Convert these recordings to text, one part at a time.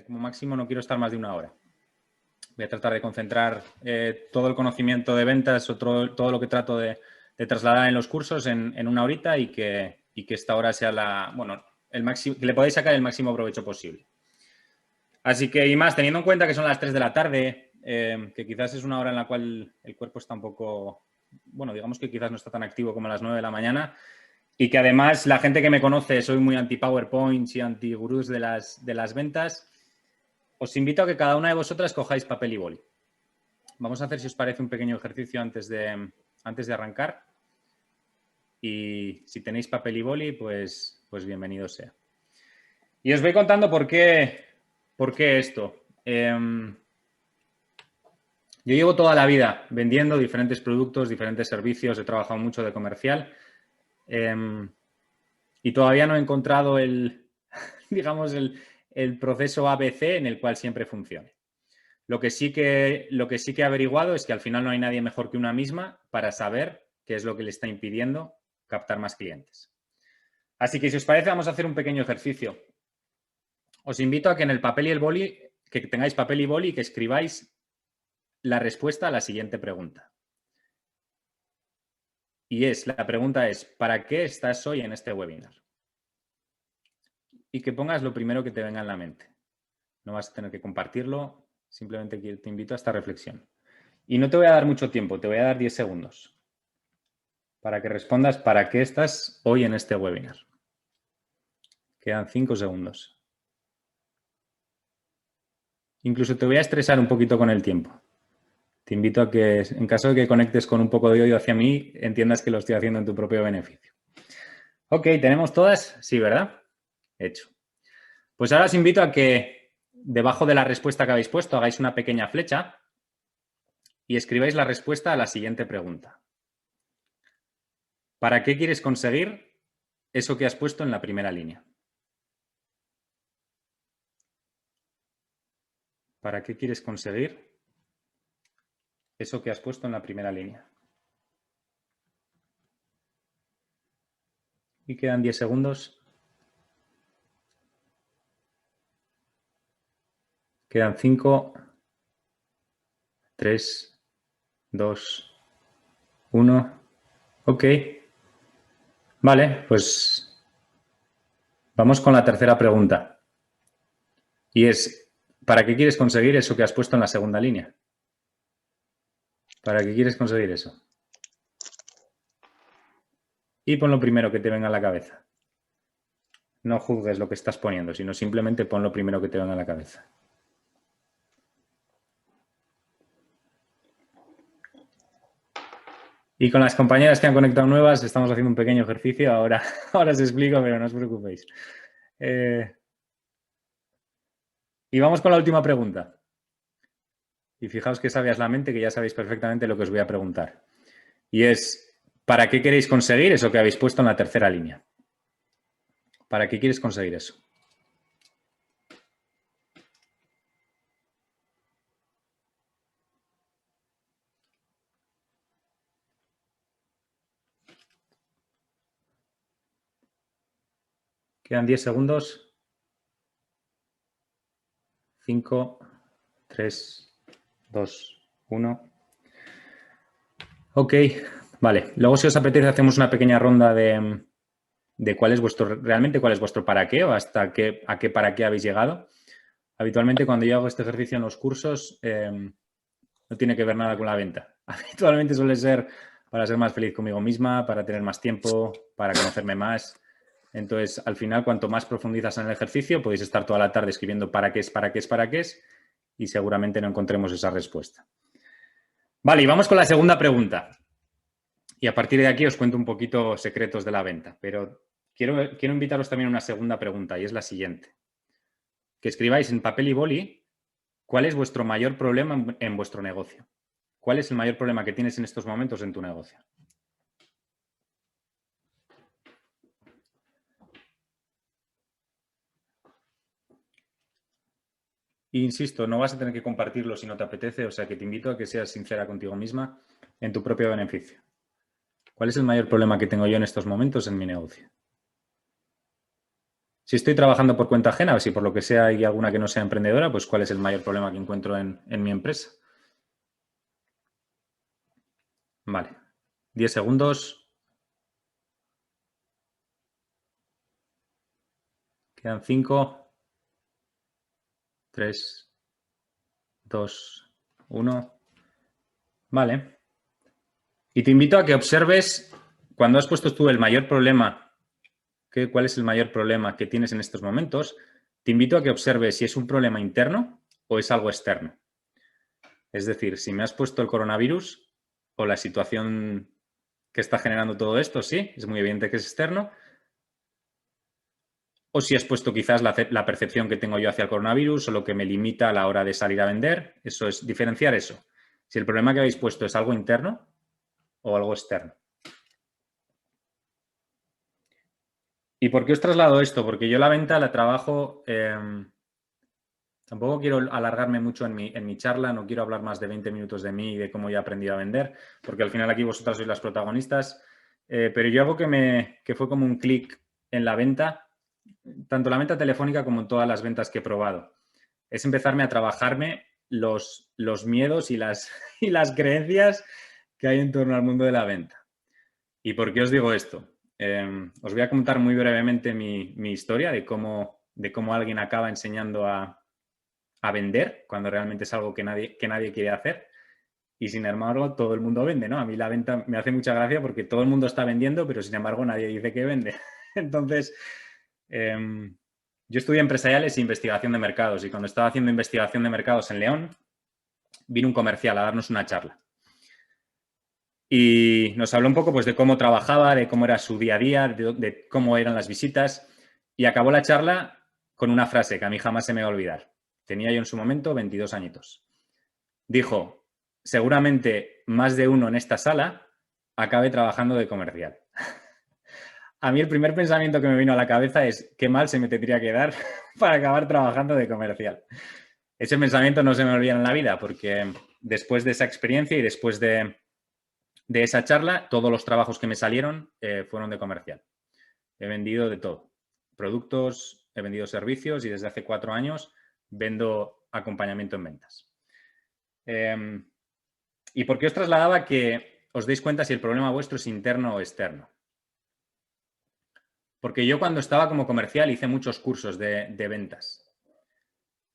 Como máximo no quiero estar más de una hora. Voy a tratar de concentrar todo el conocimiento de ventas o todo lo que trato de trasladar en los cursos en una horita y que esta hora sea el máximo, que le podáis sacar el máximo provecho posible. Así que, y más, teniendo en cuenta que son las 3 de la tarde, que quizás es una hora en la cual el cuerpo está un poco, bueno, digamos que quizás no está tan activo como a las 9 de la mañana y que además la gente que me conoce soy muy anti-PowerPoints y anti-gurús de las ventas, os invito a que cada una de vosotras cojáis papel y boli. Vamos a hacer, si os parece, un pequeño ejercicio antes de arrancar. Y si tenéis papel y boli, pues bienvenido sea. Y os voy contando por qué esto. Yo llevo toda la vida vendiendo diferentes productos, diferentes servicios, he trabajado mucho de comercial y todavía no he encontrado digamos, el proceso ABC en el cual siempre funcione. Lo que sí que he averiguado es que al final no hay nadie mejor que una misma para saber qué es lo que le está impidiendo captar más clientes. Así que si os parece, vamos a hacer un pequeño ejercicio. Os invito a que en el papel y el boli, que tengáis papel y boli y que escribáis la respuesta a la siguiente pregunta. Y la pregunta es, ¿para qué estás hoy en este webinar? Y que pongas lo primero que te venga en la mente. No vas a tener que compartirlo, simplemente te invito a esta reflexión. Y no te voy a dar mucho tiempo, te voy a dar 10 segundos para que respondas para qué estás hoy en este webinar. Quedan 5 segundos. Incluso te voy a estresar un poquito con el tiempo. Te invito a que, en caso de que conectes con un poco de odio hacia mí, entiendas que lo estoy haciendo en tu propio beneficio. Ok, ¿tenemos todas? Sí, ¿verdad? Hecho. Pues ahora os invito a que debajo de la respuesta que habéis puesto hagáis una pequeña flecha y escribáis la respuesta a la siguiente pregunta. ¿Para qué quieres conseguir eso que has puesto en la primera línea? ¿Para qué quieres conseguir eso que has puesto en la primera línea? Y quedan 10 segundos. Quedan 5, 3, 2, 1. Ok. Vale, pues vamos con la tercera pregunta. Y es, ¿para qué quieres conseguir eso que has puesto en la segunda línea? ¿Para qué quieres conseguir eso? Y pon lo primero que te venga a la cabeza. No juzgues lo que estás poniendo, sino simplemente pon lo primero que te venga a la cabeza. Y con las compañeras que han conectado nuevas, estamos haciendo un pequeño ejercicio. Ahora os explico, pero no os preocupéis. Y vamos con la última pregunta. Y fijaos que sabias la mente, que ya sabéis perfectamente lo que os voy a preguntar. Y es, ¿para qué queréis conseguir eso que habéis puesto en la tercera línea? ¿Para qué quieres conseguir eso? Quedan 10 segundos. 5, 3, 2, 1. Ok, vale. Luego, si os apetece, hacemos una pequeña ronda de realmente cuál es vuestro para qué o hasta para qué habéis llegado. Habitualmente, cuando yo hago este ejercicio en los cursos, no tiene que ver nada con la venta. Habitualmente suele ser para ser más feliz conmigo misma, para tener más tiempo, para conocerme más. Entonces, al final, cuanto más profundizas en el ejercicio, podéis estar toda la tarde escribiendo para qué es, para qué es, para qué es, y seguramente no encontremos esa respuesta. Vale, y vamos con la segunda pregunta. Y a partir de aquí os cuento un poquito secretos de la venta, pero quiero invitaros también a una segunda pregunta, y es la siguiente. Que escribáis en papel y boli cuál es vuestro mayor problema en vuestro negocio. ¿Cuál es el mayor problema que tienes en estos momentos en tu negocio? Insisto, no vas a tener que compartirlo si no te apetece, o sea que te invito a que seas sincera contigo misma en tu propio beneficio. ¿Cuál es el mayor problema que tengo yo en estos momentos en mi negocio? Si estoy trabajando por cuenta ajena o si por lo que sea hay alguna que no sea emprendedora, pues ¿cuál es el mayor problema que encuentro en mi empresa? Vale. 10 segundos. Quedan 5, 3, 2, 1. Vale. Y te invito a que observes, cuando has puesto tú el mayor problema, cuál es el mayor problema que tienes en estos momentos, te invito a que observes si es un problema interno o es algo externo. Es decir, si me has puesto el coronavirus o la situación que está generando todo esto, sí, es muy evidente que es externo. O si has puesto quizás la percepción que tengo yo hacia el coronavirus o lo que me limita a la hora de salir a vender. Eso es diferenciar eso. Si el problema que habéis puesto es algo interno o algo externo. ¿Y por qué os traslado esto? Porque yo la venta la trabajo... tampoco quiero alargarme mucho en mi charla, no quiero hablar más de 20 minutos de mí y de cómo yo he aprendido a vender, porque al final aquí vosotras sois las protagonistas. Pero yo algo que fue como un clic en la venta, tanto la venta telefónica como en todas las ventas que he probado, es empezarme a trabajarme los miedos y las creencias que hay en torno al mundo de la venta. ¿Y por qué os digo esto? Os voy a contar muy brevemente mi historia de cómo alguien acaba enseñando a vender cuando realmente es algo que nadie quiere hacer. Y sin embargo, todo el mundo vende, ¿no? A mí la venta me hace mucha gracia porque todo el mundo está vendiendo, pero sin embargo nadie dice que vende. Entonces, yo estudié empresariales e investigación de mercados y cuando estaba haciendo investigación de mercados en León, vino un comercial a darnos una charla. Y nos habló un poco pues, de cómo trabajaba, de cómo era su día a día, de cómo eran las visitas. Y acabó la charla con una frase que a mí jamás se me va a olvidar. Tenía yo en su momento 22 añitos. Dijo, seguramente más de uno en esta sala acabe trabajando de comercial. A mí el primer pensamiento que me vino a la cabeza es qué mal se me tendría que dar para acabar trabajando de comercial. Ese pensamiento no se me olvida en la vida porque después de esa experiencia y después de esa charla, todos los trabajos que me salieron fueron de comercial. He vendido de todo. Productos, he vendido servicios y desde hace 4 años vendo acompañamiento en ventas. ¿Y por qué os trasladaba que os deis cuenta si el problema vuestro es interno o externo? Porque yo cuando estaba como comercial hice muchos cursos de ventas.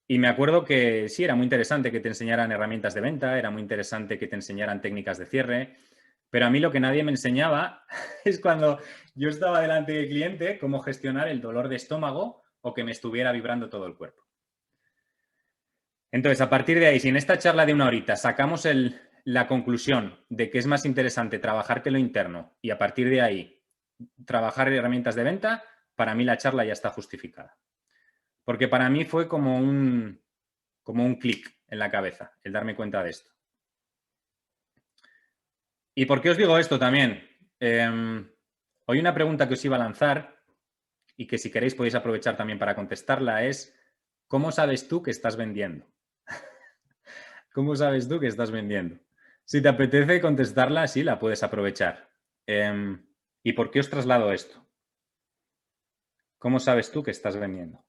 Y me acuerdo que sí, era muy interesante que te enseñaran herramientas de venta, era muy interesante que te enseñaran técnicas de cierre, pero a mí lo que nadie me enseñaba es cuando yo estaba delante del cliente, cómo gestionar el dolor de estómago o que me estuviera vibrando todo el cuerpo. Entonces, a partir de ahí, si en esta charla de 1 horita sacamos la conclusión de que es más interesante trabajar que lo interno y a partir de ahí trabajar herramientas de venta, para mí la charla ya está justificada. Porque para mí fue como un clic en la cabeza el darme cuenta de esto. ¿Y por qué os digo esto también? Hoy una pregunta que os iba a lanzar y que si queréis podéis aprovechar también para contestarla es ¿cómo sabes tú que estás vendiendo? ¿Cómo sabes tú que estás vendiendo? Si te apetece contestarla, sí, la puedes aprovechar. ¿Y por qué os traslado esto? ¿Cómo sabes tú que estás vendiendo?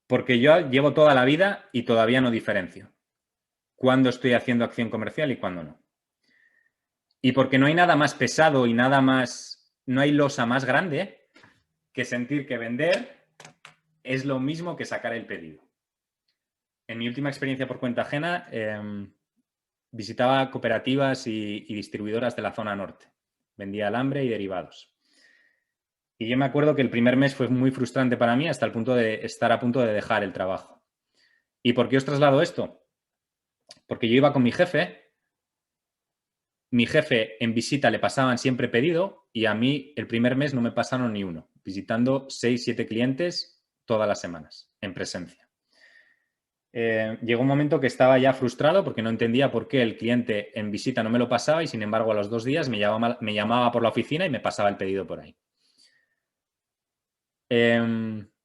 Porque yo llevo toda la vida y todavía no diferencio cuándo estoy haciendo acción comercial y cuándo no. Y porque no hay nada más pesado y no hay losa más grande que sentir que vender es lo mismo que sacar el pedido. En mi última experiencia por cuenta ajena, visitaba cooperativas y distribuidoras de la zona norte. Vendía alambre y derivados. Y yo me acuerdo que el primer mes fue muy frustrante para mí hasta el punto de estar a punto de dejar el trabajo. ¿Y por qué os traslado esto? Porque yo iba con mi jefe en visita le pasaban siempre pedido y a mí el primer mes no me pasaron ni uno, visitando 6, 7 clientes todas las semanas en presencia. Llegó un momento que estaba ya frustrado porque no entendía por qué el cliente en visita no me lo pasaba y sin embargo a los 2 días me llamaba por la oficina y me pasaba el pedido por ahí.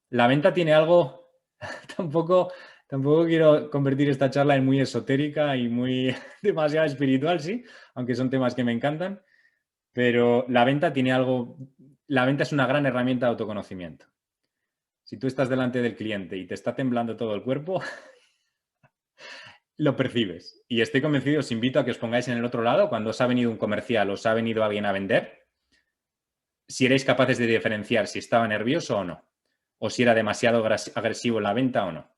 La venta tiene algo, tampoco quiero convertir esta charla en muy esotérica y muy demasiado espiritual, sí, aunque son temas que me encantan, pero la venta tiene algo la venta es una gran herramienta de autoconocimiento. Si tú estás delante del cliente y te está temblando todo el cuerpo, lo percibes. Y estoy convencido, os invito a que os pongáis en el otro lado, cuando os ha venido un comercial, os ha venido alguien a vender, si erais capaces de diferenciar si estaba nervioso o no, o si era demasiado agresivo en la venta o no.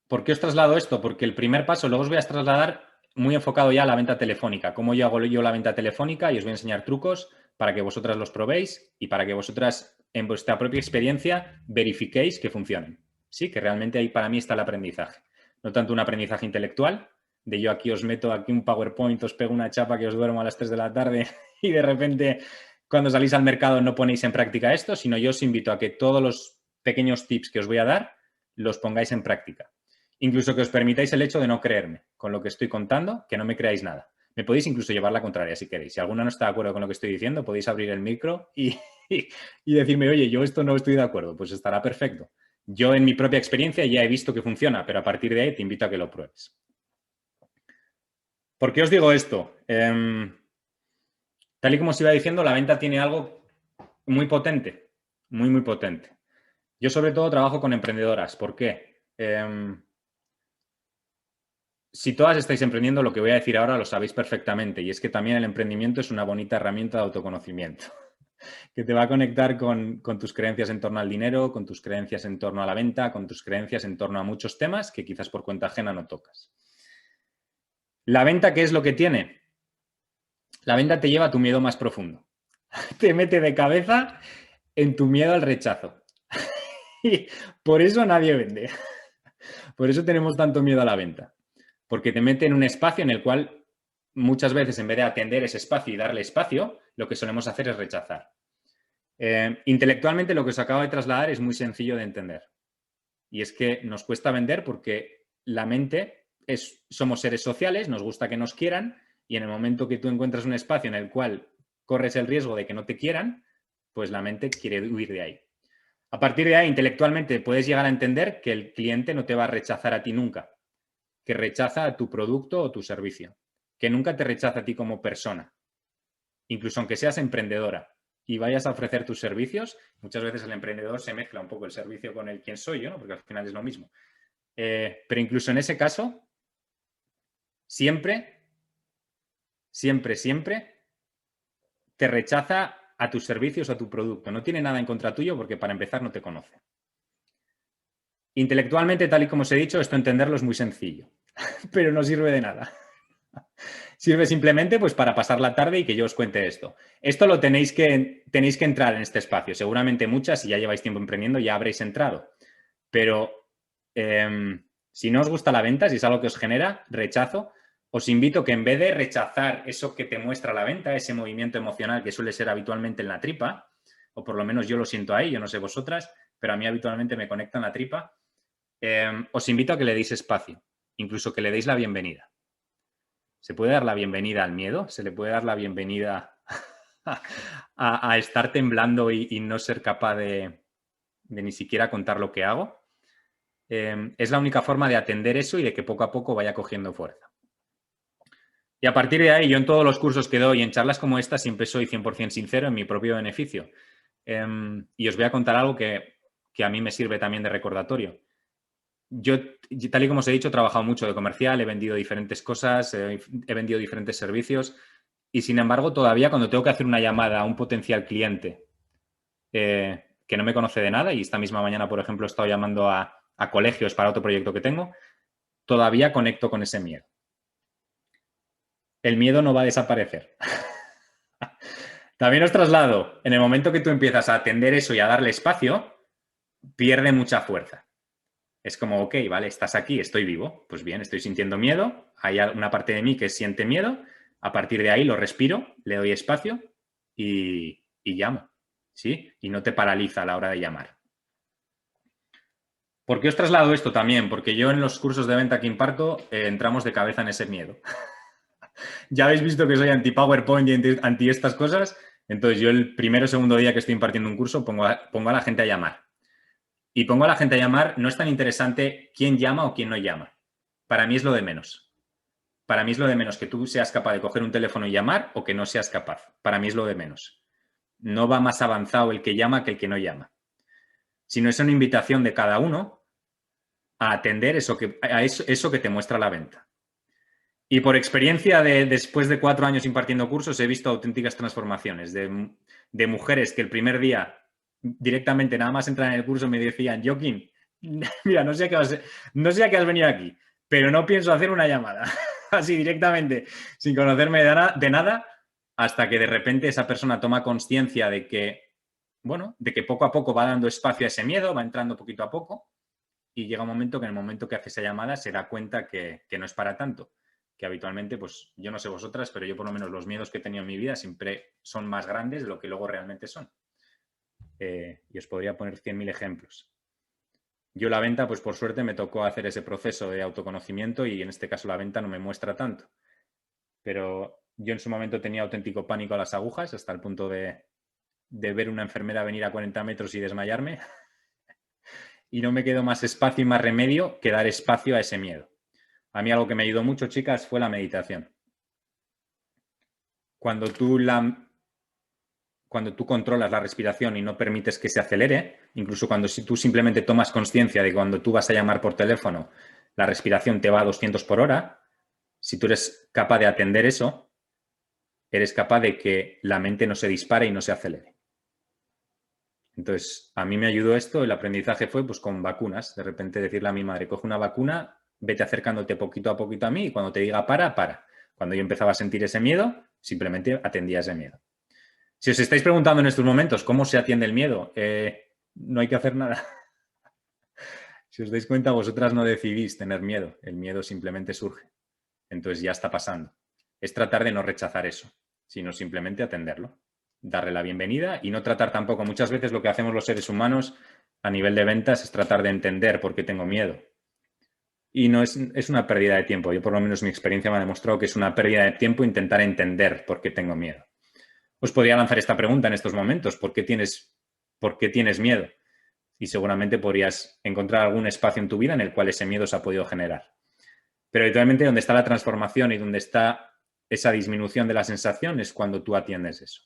¿Por qué os traslado esto? Porque el primer paso, luego os voy a trasladar muy enfocado ya a la venta telefónica. Cómo yo hago yo la venta telefónica y os voy a enseñar trucos para que vosotras los probéis y para que vosotras en vuestra propia experiencia verifiquéis que funcionen. Sí, que realmente ahí para mí está el aprendizaje. No tanto un aprendizaje intelectual, de yo aquí os meto aquí un PowerPoint, os pego una chapa que os duermo a las 3 de la tarde y de repente cuando salís al mercado no ponéis en práctica esto, sino yo os invito a que todos los pequeños tips que os voy a dar los pongáis en práctica. Incluso que os permitáis el hecho de no creerme con lo que estoy contando, que no me creáis nada. Me podéis incluso llevar la contraria si queréis. Si alguna no está de acuerdo con lo que estoy diciendo, podéis abrir el micro y decirme, oye, yo esto no estoy de acuerdo. Pues estará perfecto. Yo en mi propia experiencia ya he visto que funciona, pero a partir de ahí te invito a que lo pruebes. ¿Por qué os digo esto? Tal y como os iba diciendo, la venta tiene algo muy potente, muy, muy potente. Yo sobre todo trabajo con emprendedoras. ¿Por qué? Si todas estáis emprendiendo, lo que voy a decir ahora lo sabéis perfectamente, y es que también el emprendimiento es una bonita herramienta de autoconocimiento que te va a conectar con tus creencias en torno al dinero, con tus creencias en torno a la venta, con tus creencias en torno a muchos temas que quizás por cuenta ajena no tocas. ¿La venta qué es lo que tiene? La venta te lleva a tu miedo más profundo. Te mete de cabeza en tu miedo al rechazo. Y por eso nadie vende. Por eso tenemos tanto miedo a la venta. Porque te mete en un espacio en el cual muchas veces en vez de atender ese espacio y darle espacio, lo que solemos hacer es rechazar. Intelectualmente lo que os acabo de trasladar es muy sencillo de entender. Y es que nos cuesta vender porque la mente somos seres sociales, nos gusta que nos quieran y en el momento que tú encuentras un espacio en el cual corres el riesgo de que no te quieran, pues la mente quiere huir de ahí. A partir de ahí, intelectualmente puedes llegar a entender que el cliente no te va a rechazar a ti nunca, que rechaza a tu producto o tu servicio, que nunca te rechaza a ti como persona. Incluso aunque seas emprendedora y vayas a ofrecer tus servicios, muchas veces el emprendedor se mezcla un poco el servicio con el quién soy yo, ¿no? Porque al final es lo mismo. Pero incluso en ese caso, siempre te rechaza a tus servicios o a tu producto. No tiene nada en contra tuyo porque para empezar no te conoce. Intelectualmente, tal y como os he dicho, esto entenderlo es muy sencillo, pero no sirve de nada. Sirve simplemente pues, para pasar la tarde y que yo os cuente esto. Esto lo tenéis que entrar en este espacio. Seguramente muchas, si ya lleváis tiempo emprendiendo, ya habréis entrado. Pero si no os gusta la venta, si es algo que os genera rechazo, os invito que en vez de rechazar eso que te muestra la venta, ese movimiento emocional que suele ser habitualmente en la tripa, o por lo menos yo lo siento ahí, yo no sé vosotras, pero a mí habitualmente me conecta en la tripa, os invito a que le deis espacio, incluso que le deis la bienvenida. ¿Se puede dar la bienvenida al miedo? ¿Se le puede dar la bienvenida a estar temblando y no ser capaz de ni siquiera contar lo que hago? Es la única forma de atender eso y de que poco a poco vaya cogiendo fuerza. Y a partir de ahí, yo en todos los cursos que doy, en charlas como esta, siempre soy 100% sincero en mi propio beneficio. Y os voy a contar algo que a mí me sirve también de recordatorio. Yo, tal y como os he dicho, he trabajado mucho de comercial, he vendido diferentes cosas, he vendido diferentes servicios y, sin embargo, todavía cuando tengo que hacer una llamada a un potencial cliente que no me conoce de nada, y esta misma mañana, por ejemplo, he estado llamando a colegios para otro proyecto que tengo, todavía conecto con ese miedo. El miedo no va a desaparecer. También os traslado, en el momento que tú empiezas a atender eso y a darle espacio, pierde mucha fuerza. Es como, ok, vale, estás aquí, estoy vivo. Pues bien, estoy sintiendo miedo. Hay una parte de mí que siente miedo. A partir de ahí lo respiro, le doy espacio y llamo. ¿Sí? Y no te paraliza a la hora de llamar. ¿Por qué os traslado esto también? Porque yo en los cursos de venta que imparto entramos de cabeza en ese miedo. Ya habéis visto que soy anti-PowerPoint y anti estas cosas. Entonces yo el primero o segundo día que estoy impartiendo un curso pongo a la gente a llamar. Y pongo a la gente a llamar, no es tan interesante quién llama o quién no llama. Para mí es lo de menos. para mí es lo de menos que tú seas capaz de coger un teléfono y llamar o que no seas capaz. Para mí es lo de menos. No va más avanzado el que llama que el que no llama. Sino es una invitación de cada uno a atender eso que te muestra la venta. Y por experiencia después de 4 años impartiendo cursos, he visto auténticas transformaciones de mujeres que el primer día directamente nada más entran en el curso me decían, Joaquín, mira, no sé a qué has venido aquí, pero no pienso hacer una llamada. Así directamente, sin conocerme de nada, hasta que de repente esa persona toma conciencia de que, bueno, de que poco a poco va dando espacio a ese miedo, va entrando poquito a poco y llega un momento que en el momento que hace esa llamada se da cuenta que no es para tanto. Que habitualmente, pues yo no sé vosotras, pero yo por lo menos los miedos que he tenido en mi vida siempre son más grandes de lo que luego realmente son. Y os podría poner 100.000 ejemplos. Yo la venta, pues por suerte me tocó hacer ese proceso de autoconocimiento y en este caso la venta no me muestra tanto. Pero yo en su momento tenía auténtico pánico a las agujas hasta el punto de ver una enfermera venir a 40 metros y desmayarme. Y no me quedó más espacio y más remedio que dar espacio a ese miedo. A mí algo que me ayudó mucho, chicas, fue la meditación. Cuando tú controlas la respiración y no permites que se acelere, incluso cuando tú simplemente tomas conciencia de que cuando tú vas a llamar por teléfono, la respiración te va a 200 por hora, si tú eres capaz de atender eso, eres capaz de que la mente no se dispare y no se acelere. Entonces, a mí me ayudó esto, el aprendizaje fue pues con vacunas. De repente decirle a mi madre, coge una vacuna, vete acercándote poquito a mí y cuando te diga para, para. Cuando yo empezaba a sentir ese miedo, simplemente atendía ese miedo. Si os estáis preguntando en estos momentos cómo se atiende el miedo, no hay que hacer nada. Si os dais cuenta, vosotras no decidís tener miedo. El miedo simplemente surge. Entonces ya está pasando. Es tratar de no rechazar eso, sino simplemente atenderlo. Darle la bienvenida y no tratar tampoco. Muchas veces lo que hacemos los seres humanos a nivel de ventas es tratar de entender por qué tengo miedo. Y no es una pérdida de tiempo. Yo por lo menos mi experiencia me ha demostrado que es una pérdida de tiempo intentar entender por qué tengo miedo. Os podría lanzar esta pregunta en estos momentos. ¿Por qué tienes miedo? Y seguramente podrías encontrar algún espacio en tu vida en el cual ese miedo se ha podido generar. Pero habitualmente donde está la transformación y donde está esa disminución de la sensación es cuando tú atiendes eso.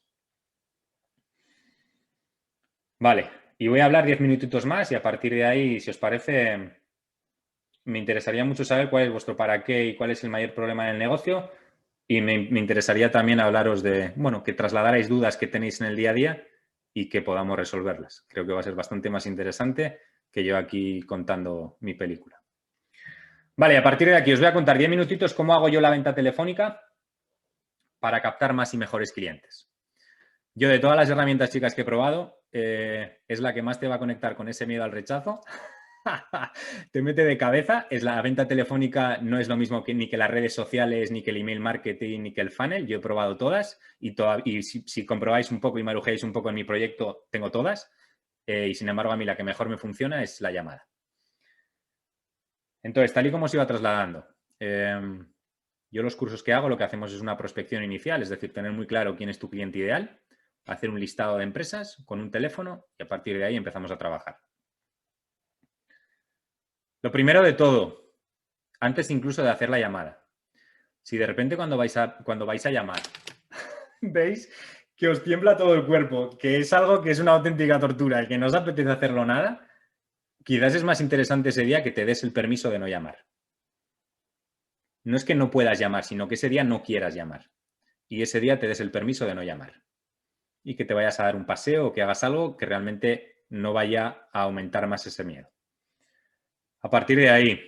Vale, y voy a hablar 10 minutitos más y a partir de ahí, si os parece, me interesaría mucho saber cuál es vuestro para qué y cuál es el mayor problema en el negocio y me interesaría también hablaros de, bueno, que trasladarais dudas que tenéis en el día a día y que podamos resolverlas. Creo que va a ser bastante más interesante que yo aquí contando mi película. Vale, a partir de aquí os voy a contar 10 minutitos cómo hago yo la venta telefónica para captar más y mejores clientes. Yo de todas las herramientas, chicas, que he probado, es la que más te va a conectar con ese miedo al rechazo. Te mete de cabeza. La venta telefónica no es lo mismo ni que las redes sociales, ni que el email marketing, ni que el funnel. Yo he probado todas y si comprobáis un poco y marujáis un poco en mi proyecto, tengo todas. Y sin embargo, a mí la que mejor me funciona es la llamada. Entonces, tal y como os iba trasladando, yo los cursos que hago lo que hacemos es una prospección inicial, es decir, tener muy claro quién es tu cliente ideal, hacer un listado de empresas con un teléfono y a partir de ahí empezamos a trabajar. Lo primero de todo, antes incluso de hacer la llamada, si de repente cuando vais a llamar veis que os tiembla todo el cuerpo, que es algo que es una auténtica tortura y que no os apetece hacerlo nada, quizás es más interesante ese día que te des el permiso de no llamar. No es que no puedas llamar, sino que ese día no quieras llamar. Y ese día te des el permiso de no llamar. Y que te vayas a dar un paseo o que hagas algo que realmente no vaya a aumentar más ese miedo. A partir de ahí,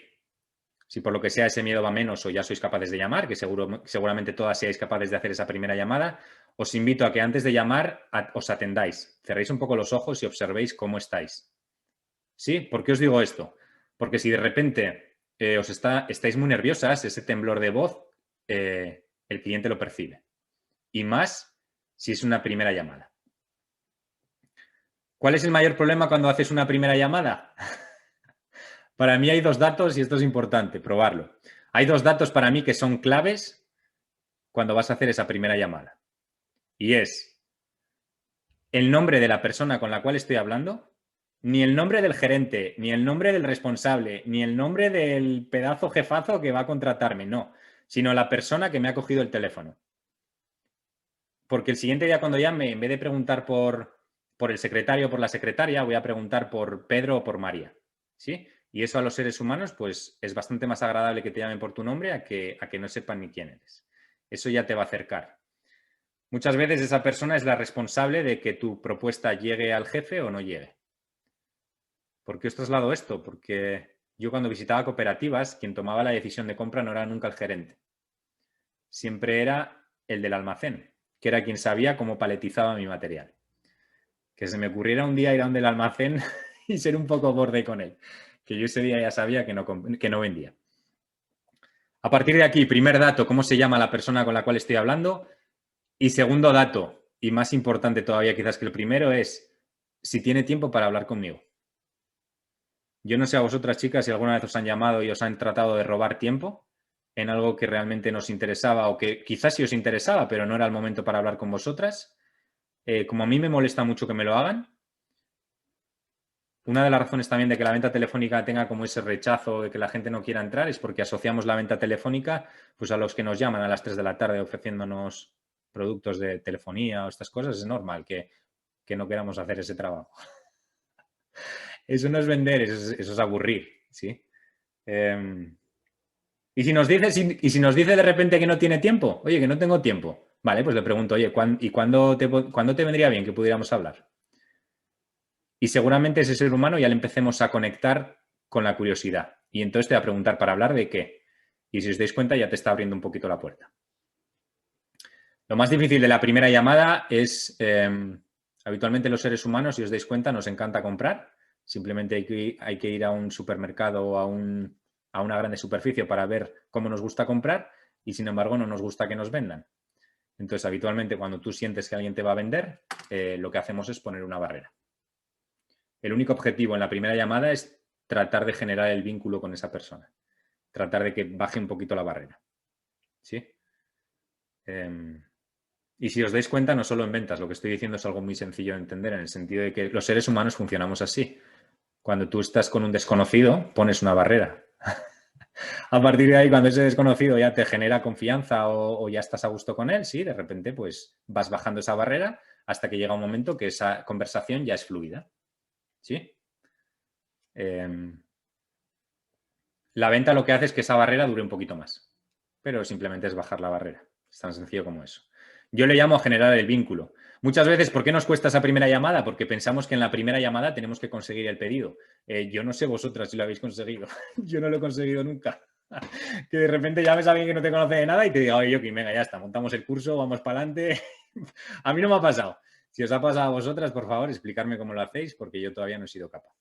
si por lo que sea ese miedo va menos o ya sois capaces de llamar, que seguramente todas seáis capaces de hacer esa primera llamada, os invito a que antes de llamar os atendáis. Cerréis un poco los ojos y observéis cómo estáis. ¿Sí? ¿Por qué os digo esto? Porque si de repente estáis muy nerviosas, ese temblor de voz, el cliente lo percibe. Y más si es una primera llamada. ¿Cuál es el mayor problema cuando haces una primera llamada? Para mí hay 2 datos y esto es importante, probarlo. Hay 2 datos para mí que son claves cuando vas a hacer esa primera llamada. Y es el nombre de la persona con la cual estoy hablando, ni el nombre del gerente, ni el nombre del responsable, ni el nombre del pedazo jefazo que va a contratarme, no. sino la persona que me ha cogido el teléfono. Porque el siguiente día cuando llame, en vez de preguntar por el secretario o por la secretaria, voy a preguntar por Pedro o por María, ¿sí? Y eso a los seres humanos, pues es bastante más agradable que te llamen por tu nombre a que no sepan ni quién eres. Eso ya te va a acercar. Muchas veces esa persona es la responsable de que tu propuesta llegue al jefe o no llegue. ¿Por qué os traslado esto? Porque yo cuando visitaba cooperativas, quien tomaba la decisión de compra no era nunca el gerente. Siempre era el del almacén, que era quien sabía cómo paletizaba mi material. Que se me ocurriera un día ir a donde el almacén y ser un poco borde con él. Que yo ese día ya sabía que no vendía. A partir de aquí, primer dato, ¿cómo se llama la persona con la cual estoy hablando? Y segundo dato, y más importante todavía quizás que el primero, es si tiene tiempo para hablar conmigo. Yo no sé a vosotras, chicas, si alguna vez os han llamado y os han tratado de robar tiempo en algo que realmente nos interesaba o que quizás sí os interesaba, pero no era el momento para hablar con vosotras. Como a mí me molesta mucho que me lo hagan, una de las razones también de que la venta telefónica tenga como ese rechazo de que la gente no quiera entrar es porque asociamos la venta telefónica pues a los que nos llaman a las 3 de la tarde ofreciéndonos productos de telefonía o estas cosas. Es normal que no queramos hacer ese trabajo. Eso no es vender, eso es aburrir, ¿sí? Y si nos dice de repente que no tiene tiempo, oye, que no tengo tiempo, vale, pues le pregunto, oye, ¿cuándo te vendría bien que pudiéramos hablar? Y seguramente ese ser humano ya le empecemos a conectar con la curiosidad. Y entonces te va a preguntar para hablar de qué. Y si os dais cuenta, ya te está abriendo un poquito la puerta. Lo más difícil de la primera llamada es, habitualmente los seres humanos, si os dais cuenta, nos encanta comprar. Simplemente hay que ir a un supermercado o a una grande superficie para ver cómo nos gusta comprar y, sin embargo, no nos gusta que nos vendan. Entonces, habitualmente, cuando tú sientes que alguien te va a vender, lo que hacemos es poner una barrera. El único objetivo en la primera llamada es tratar de generar el vínculo con esa persona. Tratar de que baje un poquito la barrera. ¿Sí? Y si os dais cuenta, no solo en ventas, lo que estoy diciendo es algo muy sencillo de entender, en el sentido de que los seres humanos funcionamos así. Cuando tú estás con un desconocido, pones una barrera. A partir de ahí, cuando ese desconocido ya te genera confianza o ya estás a gusto con él, sí, de repente pues vas bajando esa barrera hasta que llega un momento que esa conversación ya es fluida. ¿Sí? La venta lo que hace es que esa barrera dure un poquito más, pero simplemente es bajar la barrera. Es tan sencillo como eso. Yo le llamo a generar el vínculo. Muchas veces, ¿por qué nos cuesta esa primera llamada? Porque pensamos que en la primera llamada tenemos que conseguir el pedido. Yo no sé vosotras si lo habéis conseguido. Yo no lo he conseguido nunca. Que de repente llames a alguien que no te conoce de nada y te diga, oye, Yoki, venga, ya está, montamos el curso, vamos para adelante. A mí no me ha pasado. Si os ha pasado a vosotras, por favor, explicarme cómo lo hacéis, porque yo todavía no he sido capaz.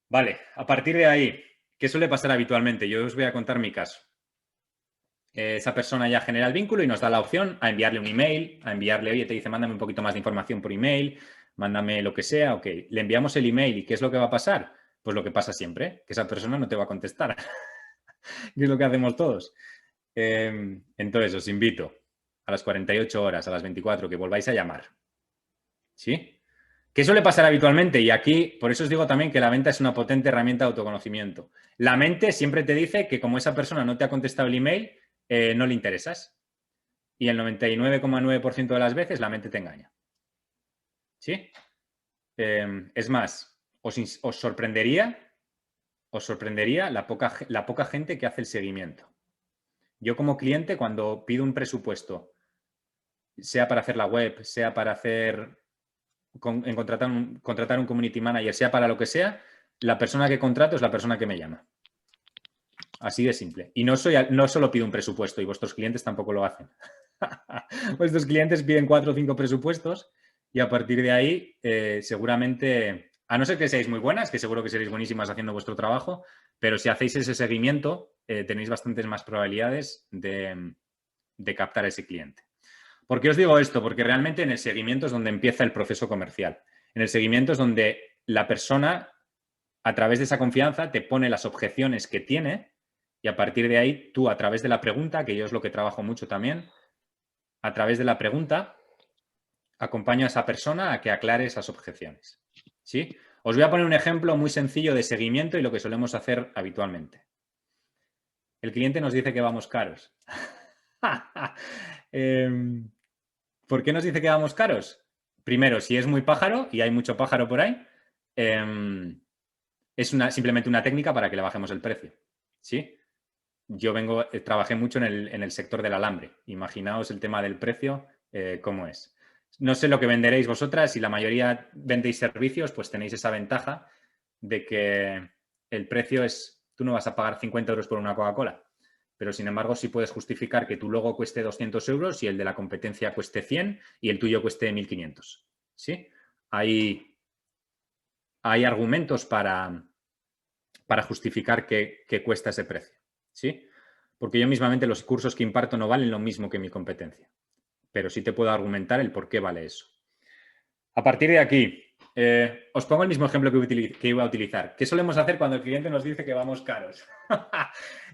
Vale, a partir de ahí, ¿qué suele pasar habitualmente? Yo os voy a contar mi caso. Esa persona ya genera el vínculo y nos da la opción a enviarle un email, a enviarle, oye, te dice, mándame un poquito más de información por email, mándame lo que sea, ok. Le enviamos el email y ¿qué es lo que va a pasar? Pues lo que pasa siempre, que esa persona no te va a contestar. ¿Qué es lo que hacemos todos? Entonces, os invito a las 48 horas, a las 24, que volváis a llamar. ¿Sí? ¿Qué suele pasar habitualmente? Y aquí, por eso os digo también que la venta es una potente herramienta de autoconocimiento. La mente siempre te dice que como esa persona no te ha contestado el email, no le interesas. Y el 99,9% de las veces la mente te engaña. ¿Sí? Es más, os sorprendería la poca gente que hace el seguimiento. Yo como cliente, cuando pido un presupuesto, sea para hacer la web, sea para contratar un community manager, sea para lo que sea, la persona que contrato es la persona que me llama. Así de simple. Y no solo pido un presupuesto y vuestros clientes tampoco lo hacen. Vuestros clientes piden 4 o 5 presupuestos y a partir de ahí seguramente, a no ser que seáis muy buenas, que seguro que seréis buenísimas haciendo vuestro trabajo, pero si hacéis ese seguimiento tenéis bastantes más probabilidades de captar a ese cliente. ¿Por qué os digo esto? Porque realmente en el seguimiento es donde empieza el proceso comercial. En el seguimiento es donde la persona, a través de esa confianza, te pone las objeciones que tiene y a partir de ahí tú, a través de la pregunta, que yo es lo que trabajo mucho también, a través de la pregunta acompaño a esa persona a que aclare esas objeciones. ¿Sí? Os voy a poner un ejemplo muy sencillo de seguimiento y lo que solemos hacer habitualmente. El cliente nos dice que vamos caros. ¿Por qué nos dice que vamos caros? Primero, si es muy pájaro, y hay mucho pájaro por ahí, es simplemente una técnica para que le bajemos el precio. ¿Sí? Yo trabajé mucho en el sector del alambre. Imaginaos el tema del precio, cómo es. No sé lo que venderéis vosotras. Si la mayoría vendéis servicios, pues tenéis esa ventaja de que el precio es... Tú no vas a pagar 50 euros por una Coca-Cola, pero sin embargo sí puedes justificar que tu logo cueste 200 euros y el de la competencia cueste 100 y el tuyo cueste 1.500. ¿Sí? Hay argumentos para justificar que cuesta ese precio. ¿Sí? Porque yo mismamente los cursos que imparto no valen lo mismo que mi competencia, pero sí te puedo argumentar el por qué vale eso. A partir de aquí, os pongo el mismo ejemplo que iba a utilizar. ¿Qué solemos hacer cuando el cliente nos dice que vamos caros?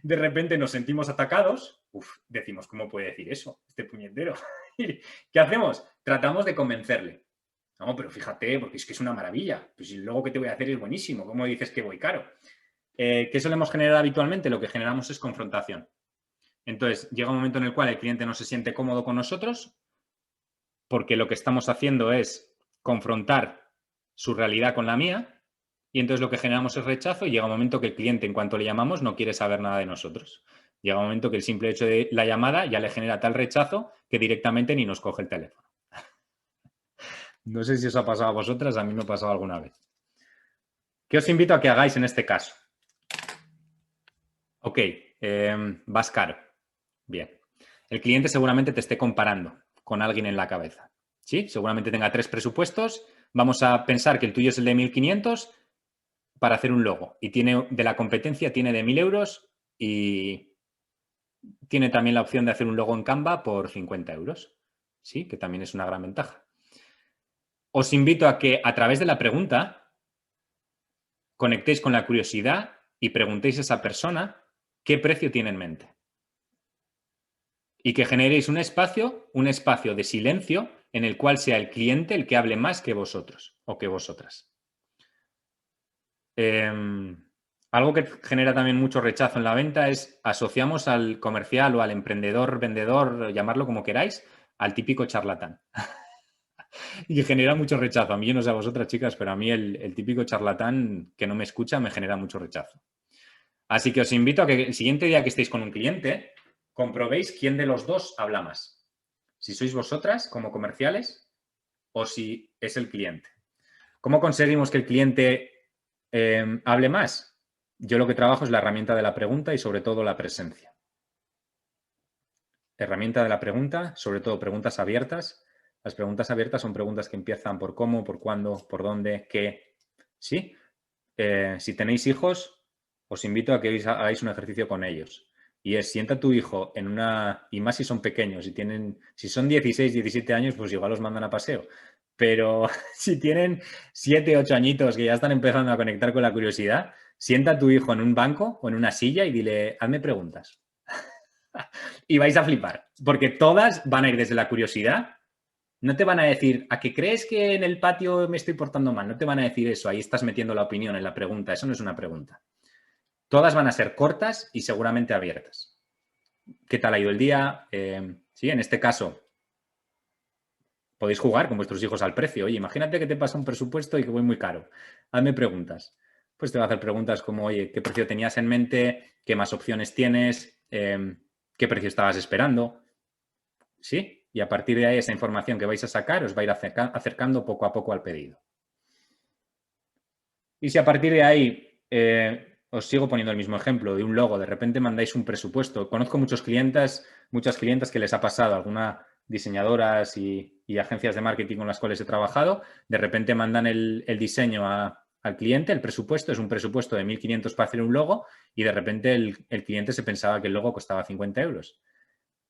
De repente nos sentimos atacados. Decimos, ¿cómo puede decir eso este puñetero? ¿Qué hacemos? Tratamos de convencerle. No, pero fíjate, porque es que es una maravilla. Pues si luego que te voy a hacer es buenísimo. ¿Cómo dices que voy caro? ¿Qué solemos generar habitualmente? Lo que generamos es confrontación. Entonces, llega un momento en el cual el cliente no se siente cómodo con nosotros porque lo que estamos haciendo es confrontar su realidad con la mía y entonces lo que generamos es rechazo y llega un momento que el cliente, en cuanto le llamamos, no quiere saber nada de nosotros. Llega un momento que el simple hecho de la llamada ya le genera tal rechazo que directamente ni nos coge el teléfono. No sé si os ha pasado a vosotras, a mí me ha pasado alguna vez. ¿Qué os invito a que hagáis en este caso? Ok, vas caro. Bien. El cliente seguramente te esté comparando con alguien en la cabeza. ¿Sí? Seguramente tenga 3 presupuestos. Vamos a pensar que el tuyo es el de 1.500 para hacer un logo. Y tiene de la competencia tiene de 1.000 euros y tiene también la opción de hacer un logo en Canva por 50 euros. Sí, que también es una gran ventaja. Os invito a que a través de la pregunta conectéis con la curiosidad y preguntéis a esa persona qué precio tiene en mente. Y que generéis un espacio de silencio en el cual sea el cliente el que hable más que vosotros o que vosotras. Algo que genera también mucho rechazo en la venta es asociamos al comercial o al emprendedor, vendedor, llamarlo como queráis, al típico charlatán. Y genera mucho rechazo. A mí, yo no sé a vosotras, chicas, pero a mí el típico charlatán que no me escucha me genera mucho rechazo. Así que os invito a que el siguiente día que estéis con un cliente, comprobéis quién de los dos habla más. Si sois vosotras como comerciales o si es el cliente. ¿Cómo conseguimos que el cliente hable más? Yo lo que trabajo es la herramienta de la pregunta y sobre todo la presencia. Herramienta de la pregunta, sobre todo preguntas abiertas. Las preguntas abiertas son preguntas que empiezan por cómo, por cuándo, por dónde, qué. ¿Sí? Si tenéis hijos, os invito a que hagáis un ejercicio con ellos. Y es, sienta a tu hijo en una... Y más si son pequeños, si son 16, 17 años, pues igual los mandan a paseo. Pero si tienen 7, 8 añitos que ya están empezando a conectar con la curiosidad, sienta a tu hijo en un banco o en una silla y dile, hazme preguntas. Y vais a flipar, porque todas van a ir desde la curiosidad. No te van a decir, ¿a qué crees que en el patio me estoy portando mal? No te van a decir eso, ahí estás metiendo la opinión en la pregunta. Eso no es una pregunta. Todas van a ser cortas y seguramente abiertas. ¿Qué tal ha ido el día? Sí, en este caso, podéis jugar con vuestros hijos al precio. Oye, imagínate que te pasa un presupuesto y que voy muy caro. Hazme preguntas. Pues te va a hacer preguntas como, oye, ¿qué precio tenías en mente? ¿Qué más opciones tienes? ¿Qué precio estabas esperando? ¿Sí? Y a partir de ahí, esa información que vais a sacar os va a ir acercando poco a poco al pedido. Y si a partir de ahí os sigo poniendo el mismo ejemplo de un logo, de repente mandáis un presupuesto. Conozco muchas clientas que les ha pasado, algunas diseñadoras y agencias de marketing con las cuales he trabajado, de repente mandan el diseño al cliente, el presupuesto es un presupuesto de 1.500 para hacer un logo y de repente el cliente se pensaba que el logo costaba 50 euros.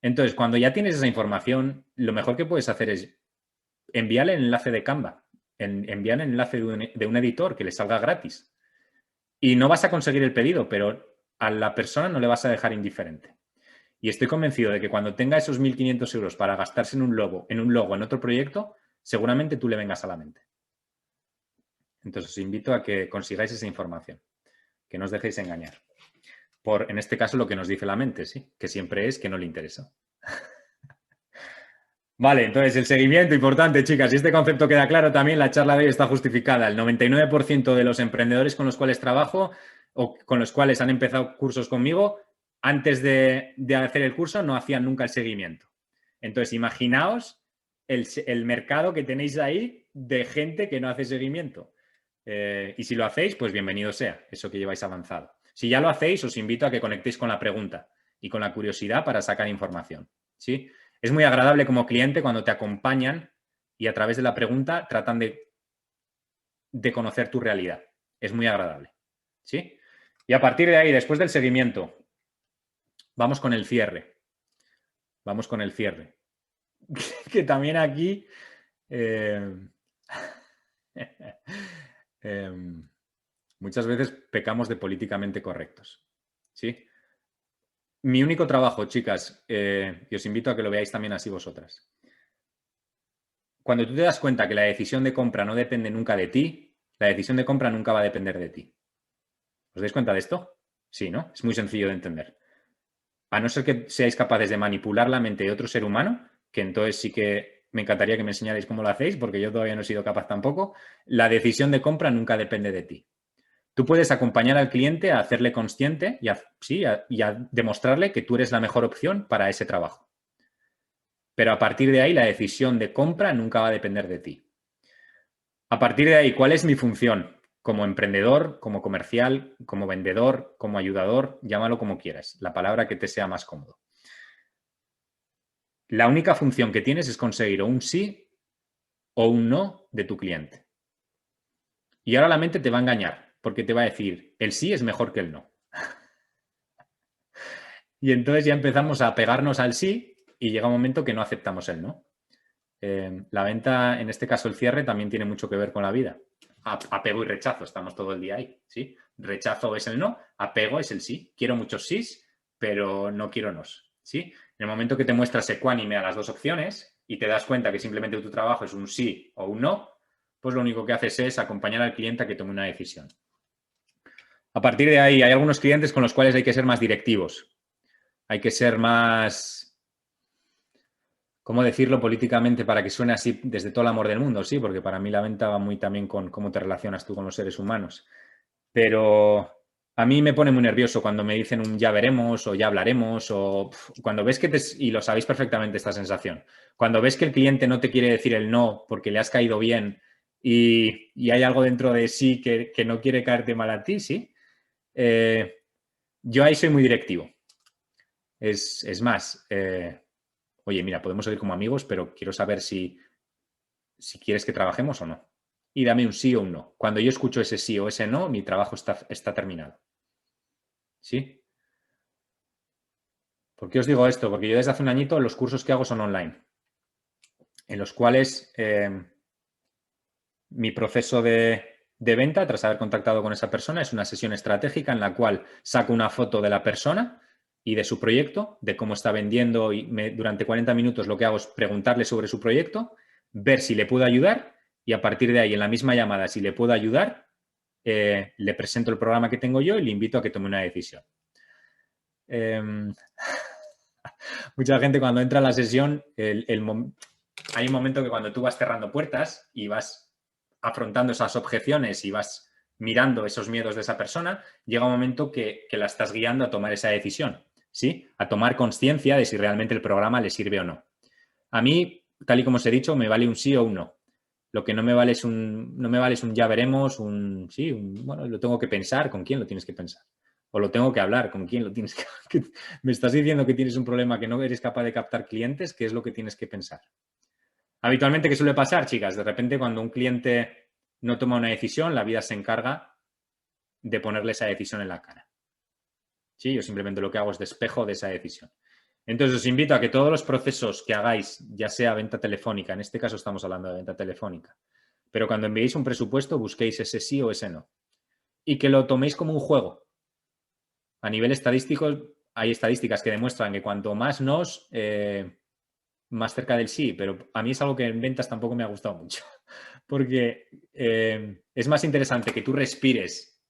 Entonces, cuando ya tienes esa información, lo mejor que puedes hacer es enviarle el enlace de Canva, enviar el enlace de un editor que le salga gratis. Y no vas a conseguir el pedido, pero a la persona no le vas a dejar indiferente. Y estoy convencido de que cuando tenga esos 1.500 euros para gastarse en un logo, en otro proyecto, seguramente tú le vengas a la mente. Entonces os invito a que consigáis esa información, que no os dejéis engañar. por, en este caso, lo que nos dice la mente, ¿sí? Que siempre es que no le interesa. Vale, entonces el seguimiento, importante, chicas. Si este concepto queda claro, también la charla de hoy está justificada. El 99% de los emprendedores con los cuales trabajo o con los cuales han empezado cursos conmigo, antes de hacer el curso no hacían nunca el seguimiento. Entonces, imaginaos el mercado que tenéis ahí de gente que no hace seguimiento. Y si lo hacéis, pues bienvenido sea, eso que lleváis avanzado. Si ya lo hacéis, os invito a que conectéis con la pregunta y con la curiosidad para sacar información, ¿sí? Es muy agradable como cliente cuando te acompañan y a través de la pregunta tratan de conocer tu realidad. Es muy agradable, ¿sí? Y a partir de ahí, después del seguimiento, vamos con el cierre. Vamos con el cierre. Que también aquí... muchas veces pecamos de políticamente correctos, ¿sí? Mi único trabajo, chicas, y os invito a que lo veáis también así vosotras. Cuando tú te das cuenta que la decisión de compra no depende nunca de ti, la decisión de compra nunca va a depender de ti. ¿Os dais cuenta de esto? Sí, ¿no? Es muy sencillo de entender. A no ser que seáis capaces de manipular la mente de otro ser humano, que entonces sí que me encantaría que me enseñarais cómo lo hacéis, porque yo todavía no he sido capaz tampoco, la decisión de compra nunca depende de ti. Tú puedes acompañar al cliente a hacerle consciente y a demostrarle que tú eres la mejor opción para ese trabajo. Pero a partir de ahí, la decisión de compra nunca va a depender de ti. A partir de ahí, ¿cuál es mi función? Como emprendedor, como comercial, como vendedor, como ayudador, llámalo como quieras, la palabra que te sea más cómodo. La única función que tienes es conseguir o un sí o un no de tu cliente. Y ahora la mente te va a engañar, porque te va a decir, el sí es mejor que el no. Y entonces ya empezamos a pegarnos al sí y llega un momento que no aceptamos el no. La venta, en este caso el cierre, también tiene mucho que ver con la vida. Apego y rechazo, estamos todo el día ahí, ¿sí? Rechazo es el no, apego es el sí. Quiero muchos sís, pero no quiero nos, ¿sí? En el momento que te muestras ecuánime a las dos opciones y te das cuenta que simplemente tu trabajo es un sí o un no, pues lo único que haces es acompañar al cliente a que tome una decisión. A partir de ahí, hay algunos clientes con los cuales hay que ser más directivos. Hay que ser más, ¿cómo decirlo políticamente para que suene así desde todo el amor del mundo? Sí, porque para mí la venta va muy también con cómo te relacionas tú con los seres humanos. Pero a mí me pone muy nervioso cuando me dicen un ya veremos o ya hablaremos o cuando ves que y lo sabéis perfectamente esta sensación, cuando ves que el cliente no te quiere decir el no porque le has caído bien y hay algo dentro de sí que no quiere caerte mal a ti, ¿sí? Yo ahí soy muy directivo. Es más, oye, mira, podemos seguir como amigos, pero quiero saber si quieres que trabajemos o no. Y dame un sí o un no. Cuando yo escucho ese sí o ese no, mi trabajo está terminado. ¿Sí? ¿Por qué os digo esto? Porque yo desde hace un añito los cursos que hago son online, en los cuales mi proceso de venta, tras haber contactado con esa persona, es una sesión estratégica en la cual saco una foto de la persona y de su proyecto, de cómo está vendiendo y durante 40 minutos lo que hago es preguntarle sobre su proyecto, ver si le puedo ayudar y a partir de ahí en la misma llamada, si le puedo ayudar, le presento el programa que tengo yo y le invito a que tome una decisión. Mucha gente cuando entra a la sesión, hay un momento que cuando tú vas cerrando puertas y vas afrontando esas objeciones y vas mirando esos miedos de esa persona, llega un momento que la estás guiando a tomar esa decisión, ¿sí? A tomar conciencia de si realmente el programa le sirve o no. A mí, tal y como os he dicho, me vale un sí o un no. Lo que no me vale es un ya veremos, bueno, lo tengo que pensar, ¿con quién lo tienes que pensar? O lo tengo que hablar, ¿con quién lo tienes que me estás diciendo que tienes un problema que no eres capaz de captar clientes, ¿qué es lo que tienes que pensar? Habitualmente, ¿qué suele pasar, chicas? De repente, cuando un cliente no toma una decisión, la vida se encarga de ponerle esa decisión en la cara. ¿Sí? Yo simplemente lo que hago es despejo de esa decisión. Entonces, os invito a que todos los procesos que hagáis, ya sea venta telefónica, en este caso estamos hablando de venta telefónica, pero cuando enviéis un presupuesto, busquéis ese sí o ese no. Y que lo toméis como un juego. A nivel estadístico, hay estadísticas que demuestran que cuanto más nos, más cerca del sí, pero a mí es algo que en ventas tampoco me ha gustado mucho, porque es más interesante que tú respires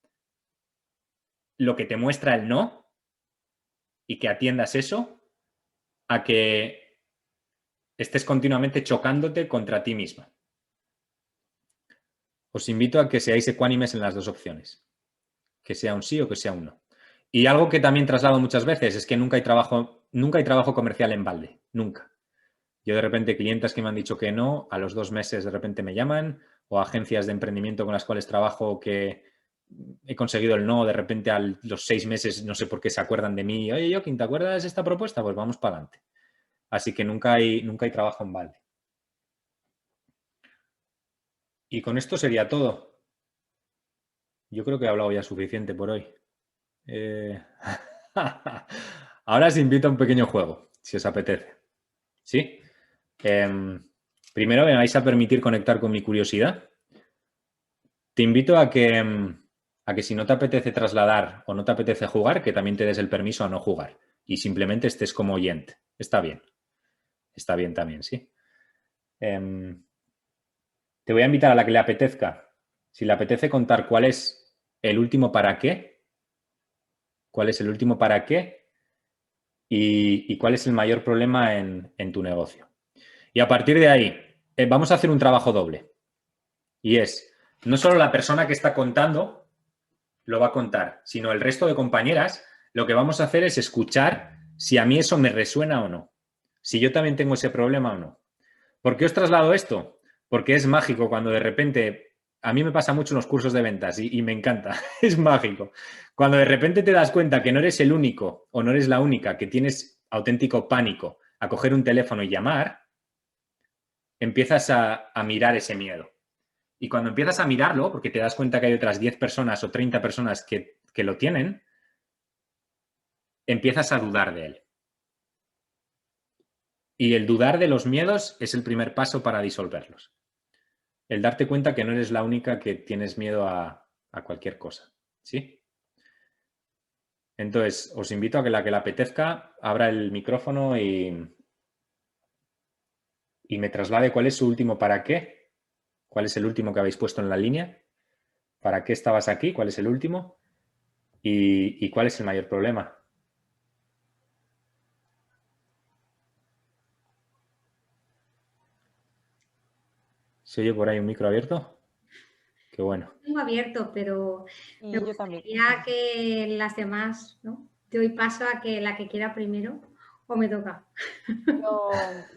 lo que te muestra el no y que atiendas eso a que estés continuamente chocándote contra ti misma. Os invito a que seáis ecuánimes en las dos opciones, que sea un sí o que sea un no. Y algo que también traslado muchas veces es que nunca hay trabajo comercial en balde, nunca. Yo de repente clientes que me han dicho que no, a los 2 meses de repente me llaman, o agencias de emprendimiento con las cuales trabajo que he conseguido el no, de repente a los 6 meses no sé por qué se acuerdan de mí. Oye, Joaquín, ¿te acuerdas de esta propuesta? Pues vamos para adelante. Así que nunca hay trabajo en balde. Y con esto sería todo. Yo creo que he hablado ya suficiente por hoy. Ahora os invito a un pequeño juego, si os apetece. ¿Sí? Primero me vais a permitir conectar con mi curiosidad. Te invito a que si no te apetece trasladar o no te apetece jugar, que también te des el permiso a no jugar y simplemente estés como oyente. Está bien. Está bien también, sí. Te voy a invitar a la que le apetezca. Si le apetece contar cuál es el último para qué, cuál es el último para qué y cuál es el mayor problema en tu negocio. Y a partir de ahí, vamos a hacer un trabajo doble. Y es, no solo la persona que está contando lo va a contar, sino el resto de compañeras, lo que vamos a hacer es escuchar si a mí eso me resuena o no. Si yo también tengo ese problema o no. ¿Por qué os traslado esto? Porque es mágico cuando de repente, a mí me pasa mucho en los cursos de ventas y me encanta, es mágico. Cuando de repente te das cuenta que no eres el único o no eres la única que tienes auténtico pánico a coger un teléfono y llamar, empiezas a mirar ese miedo. Y cuando empiezas a mirarlo, porque te das cuenta que hay otras 10 personas o 30 personas que lo tienen, empiezas a dudar de él. Y el dudar de los miedos es el primer paso para disolverlos. El darte cuenta que no eres la única que tienes miedo a cualquier cosa. ¿Sí? Entonces, os invito a que la que le apetezca abra el micrófono y me traslade cuál es su último para qué. ¿Cuál es el último que habéis puesto en la línea? ¿Para qué estabas aquí? ¿Cuál es el último? ¿Y cuál es el mayor problema? ¿Se oye por ahí un micro abierto? Qué bueno. Tengo abierto, pero me yo también. gustaría que las demás, ¿no? Te doy paso a que la que quiera primero o me toca.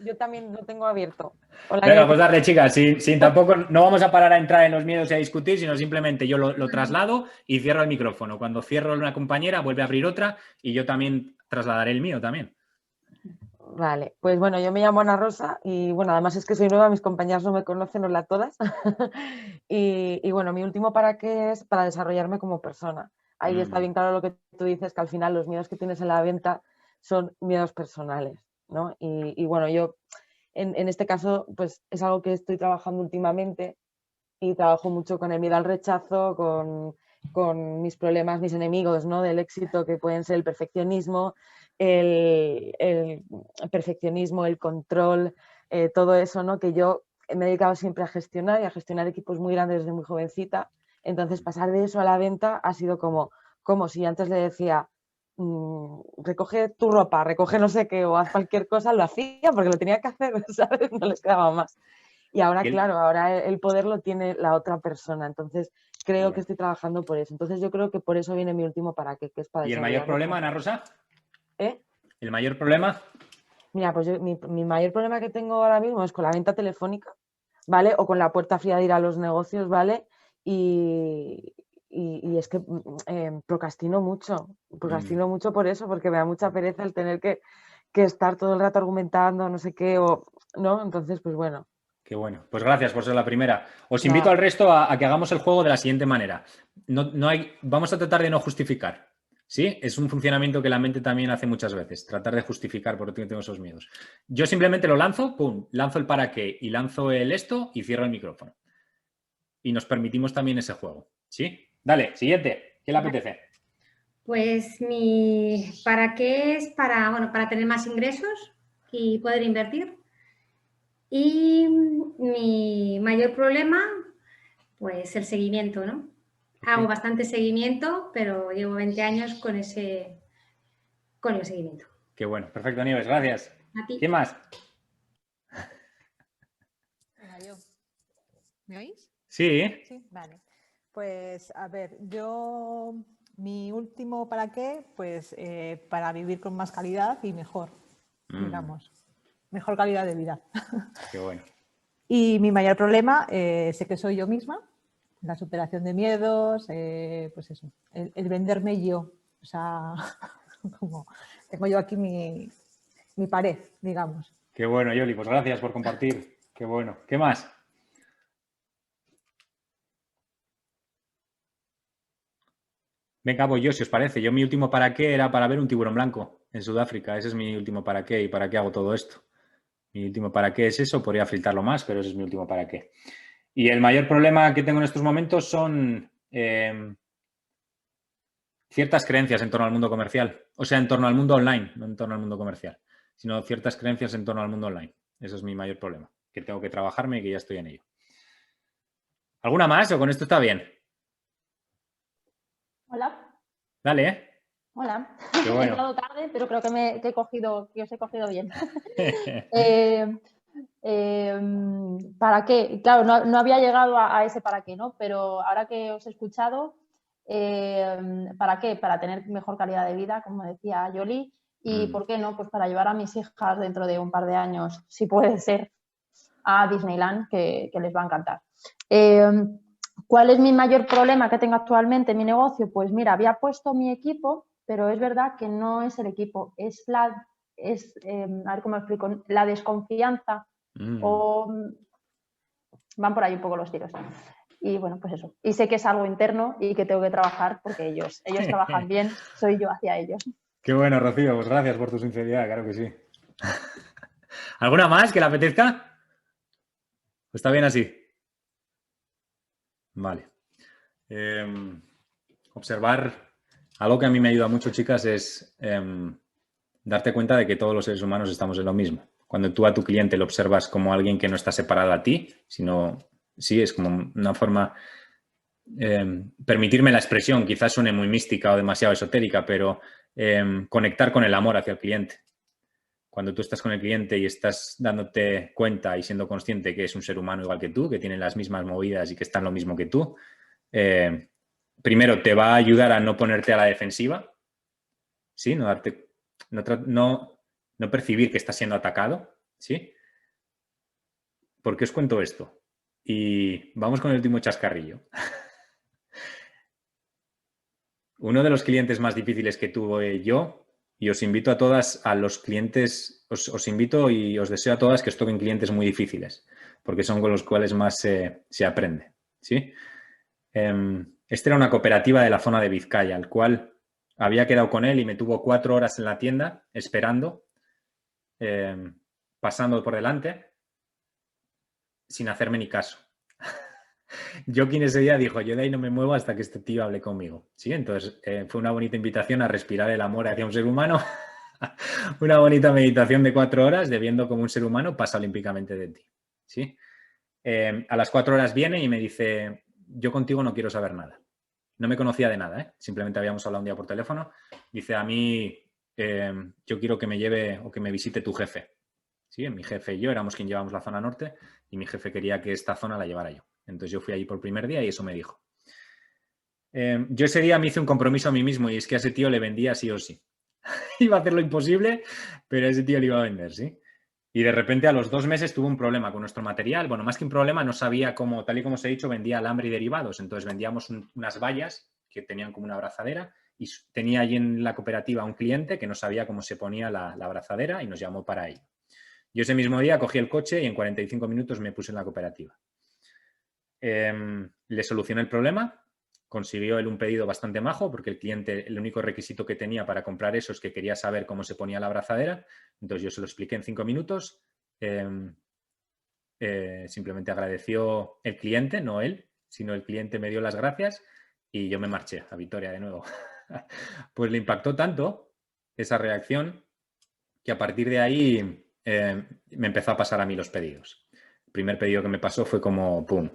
Yo también lo tengo abierto. Hola, Venga, pues darle, chicas. Sin tampoco, no vamos a parar a entrar en los miedos y a discutir, sino simplemente yo lo traslado y cierro el micrófono. Cuando cierro una compañera, vuelve a abrir otra y yo también trasladaré el mío también. Vale, pues bueno, yo me llamo Ana Rosa y bueno, además es que soy nueva, mis compañeras no me conocen, hola a todas. y bueno, mi último para qué es para desarrollarme como persona. Ahí está bien claro lo que tú dices, que al final los miedos que tienes en la venta son miedos personales, ¿no? Y bueno, yo en este caso pues es algo que estoy trabajando últimamente y trabajo mucho con el miedo al rechazo, con mis problemas, mis enemigos, ¿no? Del éxito, que pueden ser el perfeccionismo, el perfeccionismo, el control, todo eso, ¿no? Que yo me he dedicado siempre a gestionar y a gestionar equipos muy grandes desde muy jovencita. Entonces, pasar de eso a la venta ha sido como si antes le decía, recoge tu ropa, recoge no sé qué, o haz cualquier cosa, lo hacía porque lo tenía que hacer, ¿sabes? No les quedaba más. Y ahora, claro, ahora el poder lo tiene la otra persona. Entonces, creo que estoy trabajando por eso. Entonces, yo creo que por eso viene mi último para qué, que es para ¿Y el mayor problema, Ana Rosa? ¿Eh? ¿El mayor problema? Mira, pues mi mayor problema que tengo ahora mismo es con la venta telefónica, ¿vale? O con la puerta fría de ir a los negocios, ¿vale? Y es que procrastino mucho por eso, porque me da mucha pereza el tener que estar todo el rato argumentando, no sé qué, o, ¿no? Entonces, pues bueno. Qué bueno. Pues gracias por ser la primera. Os invito al resto a que hagamos el juego de la siguiente manera. Vamos a tratar de no justificar. ¿Sí? Es un funcionamiento que la mente también hace muchas veces, tratar de justificar por qué tengo esos miedos. Yo simplemente lo lanzo, pum, lanzo el para qué y lanzo el esto y cierro el micrófono. Y nos permitimos también ese juego. ¿Sí? Dale, siguiente. ¿Qué le apetece? Pues mi para qué es para tener más ingresos y poder invertir. Y mi mayor problema, pues el seguimiento, ¿no? Okay. Hago bastante seguimiento, pero llevo 20 años con ese con el seguimiento. Qué bueno. Perfecto, Nieves. Gracias. A ti. ¿Quién más? Venga, yo. ¿Me oís? Sí. Sí, vale. Pues a ver, mi último para qué, pues para vivir con más calidad y mejor, digamos, mejor calidad de vida. Qué bueno. Y mi mayor problema, sé que soy yo misma, la superación de miedos, pues eso, el venderme yo. O sea, como tengo yo aquí mi pared, digamos. Qué bueno, Yoli. Pues gracias por compartir. Qué bueno. ¿Qué más? Venga, voy yo, si os parece. Yo mi último para qué era para ver un tiburón blanco en Sudáfrica. Ese es mi último para qué y para qué hago todo esto. Mi último para qué es eso. Podría filtrarlo más, pero ese es mi último para qué. Y el mayor problema que tengo en estos momentos son ciertas creencias en torno al mundo comercial. O sea, en torno al mundo online, no en torno al mundo comercial, sino ciertas creencias en torno al mundo online. Eso es mi mayor problema, que tengo que trabajarme y que ya estoy en ello. ¿Alguna más o con esto está bien? Hola. Dale, ¿eh? Hola. Qué bueno. He entrado tarde, pero creo que os he cogido bien. ¿Para qué? Claro, no había llegado a ese para qué, ¿no? Pero ahora que os he escuchado, ¿para qué? Para tener mejor calidad de vida, como decía Yoli. Y ¿por qué no? Pues para llevar a mis hijas dentro de un par de años, si puede ser, a Disneyland, que les va a encantar. ¿Cuál es mi mayor problema que tengo actualmente en mi negocio? Pues mira, había puesto mi equipo, pero es verdad que no es el equipo, es a ver cómo explico, la desconfianza o van por ahí un poco los tiros. Y bueno, pues eso. Y sé que es algo interno y que tengo que trabajar porque ellos trabajan bien, soy yo hacia ellos. Qué bueno, Rocío. Pues gracias por tu sinceridad, claro que sí. ¿Alguna más que le apetezca? ¿O está bien así? Vale. Observar. Algo que a mí me ayuda mucho, chicas, es darte cuenta de que todos los seres humanos estamos en lo mismo. Cuando tú a tu cliente lo observas como alguien que no está separado a ti, sino, sí, es como una forma, permitirme la expresión, quizás suene muy mística o demasiado esotérica, pero conectar con el amor hacia el cliente. Cuando tú estás con el cliente y estás dándote cuenta y siendo consciente que es un ser humano igual que tú, que tiene las mismas movidas y que está en lo mismo que tú, primero te va a ayudar a no ponerte a la defensiva, ¿sí? No percibir que estás siendo atacado, ¿sí? ¿Por qué os cuento esto? Y vamos con el último chascarrillo. Uno de los clientes más difíciles que tuve yo, y os invito a todas, a los clientes, os invito y os deseo a todas que os toquen clientes muy difíciles, porque son con los cuales más se aprende, ¿sí? Esta era una cooperativa de la zona de Vizcaya, al cual había quedado con él y me tuvo 4 horas en la tienda esperando, pasando por delante, sin hacerme ni caso. Joaquín ese día dijo, yo de ahí no me muevo hasta que este tío hable conmigo. ¿Sí? Entonces fue una bonita invitación a respirar el amor hacia un ser humano, una bonita meditación de 4 horas de viendo cómo un ser humano pasa olímpicamente de ti. ¿Sí? A las 4 horas viene y me dice, yo contigo no quiero saber nada. No me conocía de nada, ¿eh? Simplemente habíamos hablado un día por teléfono. Dice, a mí yo quiero que me lleve o que me visite tu jefe. ¿Sí? Mi jefe y yo éramos quien llevamos la zona norte y mi jefe quería que esta zona la llevara yo. Entonces yo fui allí por primer día y eso me dijo. Yo ese día me hice un compromiso a mí mismo y es que a ese tío le vendía sí o sí. Iba a hacer lo imposible, pero a ese tío le iba a vender, ¿sí? Y de repente a los 2 meses tuvo un problema con nuestro material. Bueno, más que un problema, no sabía cómo, tal y como os he dicho, vendía alambre y derivados. Entonces vendíamos unas vallas que tenían como una abrazadera y tenía allí en la cooperativa un cliente que no sabía cómo se ponía la abrazadera y nos llamó para ello. Yo ese mismo día cogí el coche y en 45 minutos me puse en la cooperativa. Le solucioné el problema, consiguió él un pedido bastante majo porque el cliente, el único requisito que tenía para comprar eso es que quería saber cómo se ponía la abrazadera. Entonces yo se lo expliqué en 5 minutos. Simplemente agradeció el cliente, no él, sino el cliente me dio las gracias y yo me marché a Vitoria de nuevo. Pues le impactó tanto esa reacción que a partir de ahí me empezó a pasar a mí los pedidos. El primer pedido que me pasó fue como ¡pum!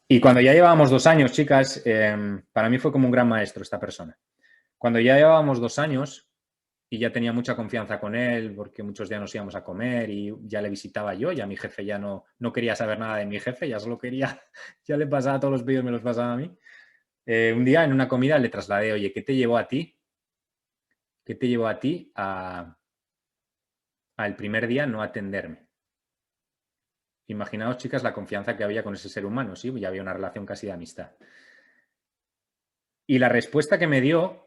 Y cuando ya llevábamos 2 años, chicas, para mí fue como un gran maestro esta persona. Cuando ya llevábamos 2 años, y ya tenía mucha confianza con él porque muchos días nos íbamos a comer y ya le visitaba yo, ya mi jefe ya no quería saber nada de mi jefe, ya solo quería, ya le pasaba todos los pedidos, me los pasaba a mí. Un día en una comida le trasladé, oye, ¿qué te llevó a ti? ¿Qué te llevó a ti al primer día no atenderme? Imaginaos, chicas, la confianza que había con ese ser humano, ¿sí? Ya había una relación casi de amistad. Y la respuesta que me dio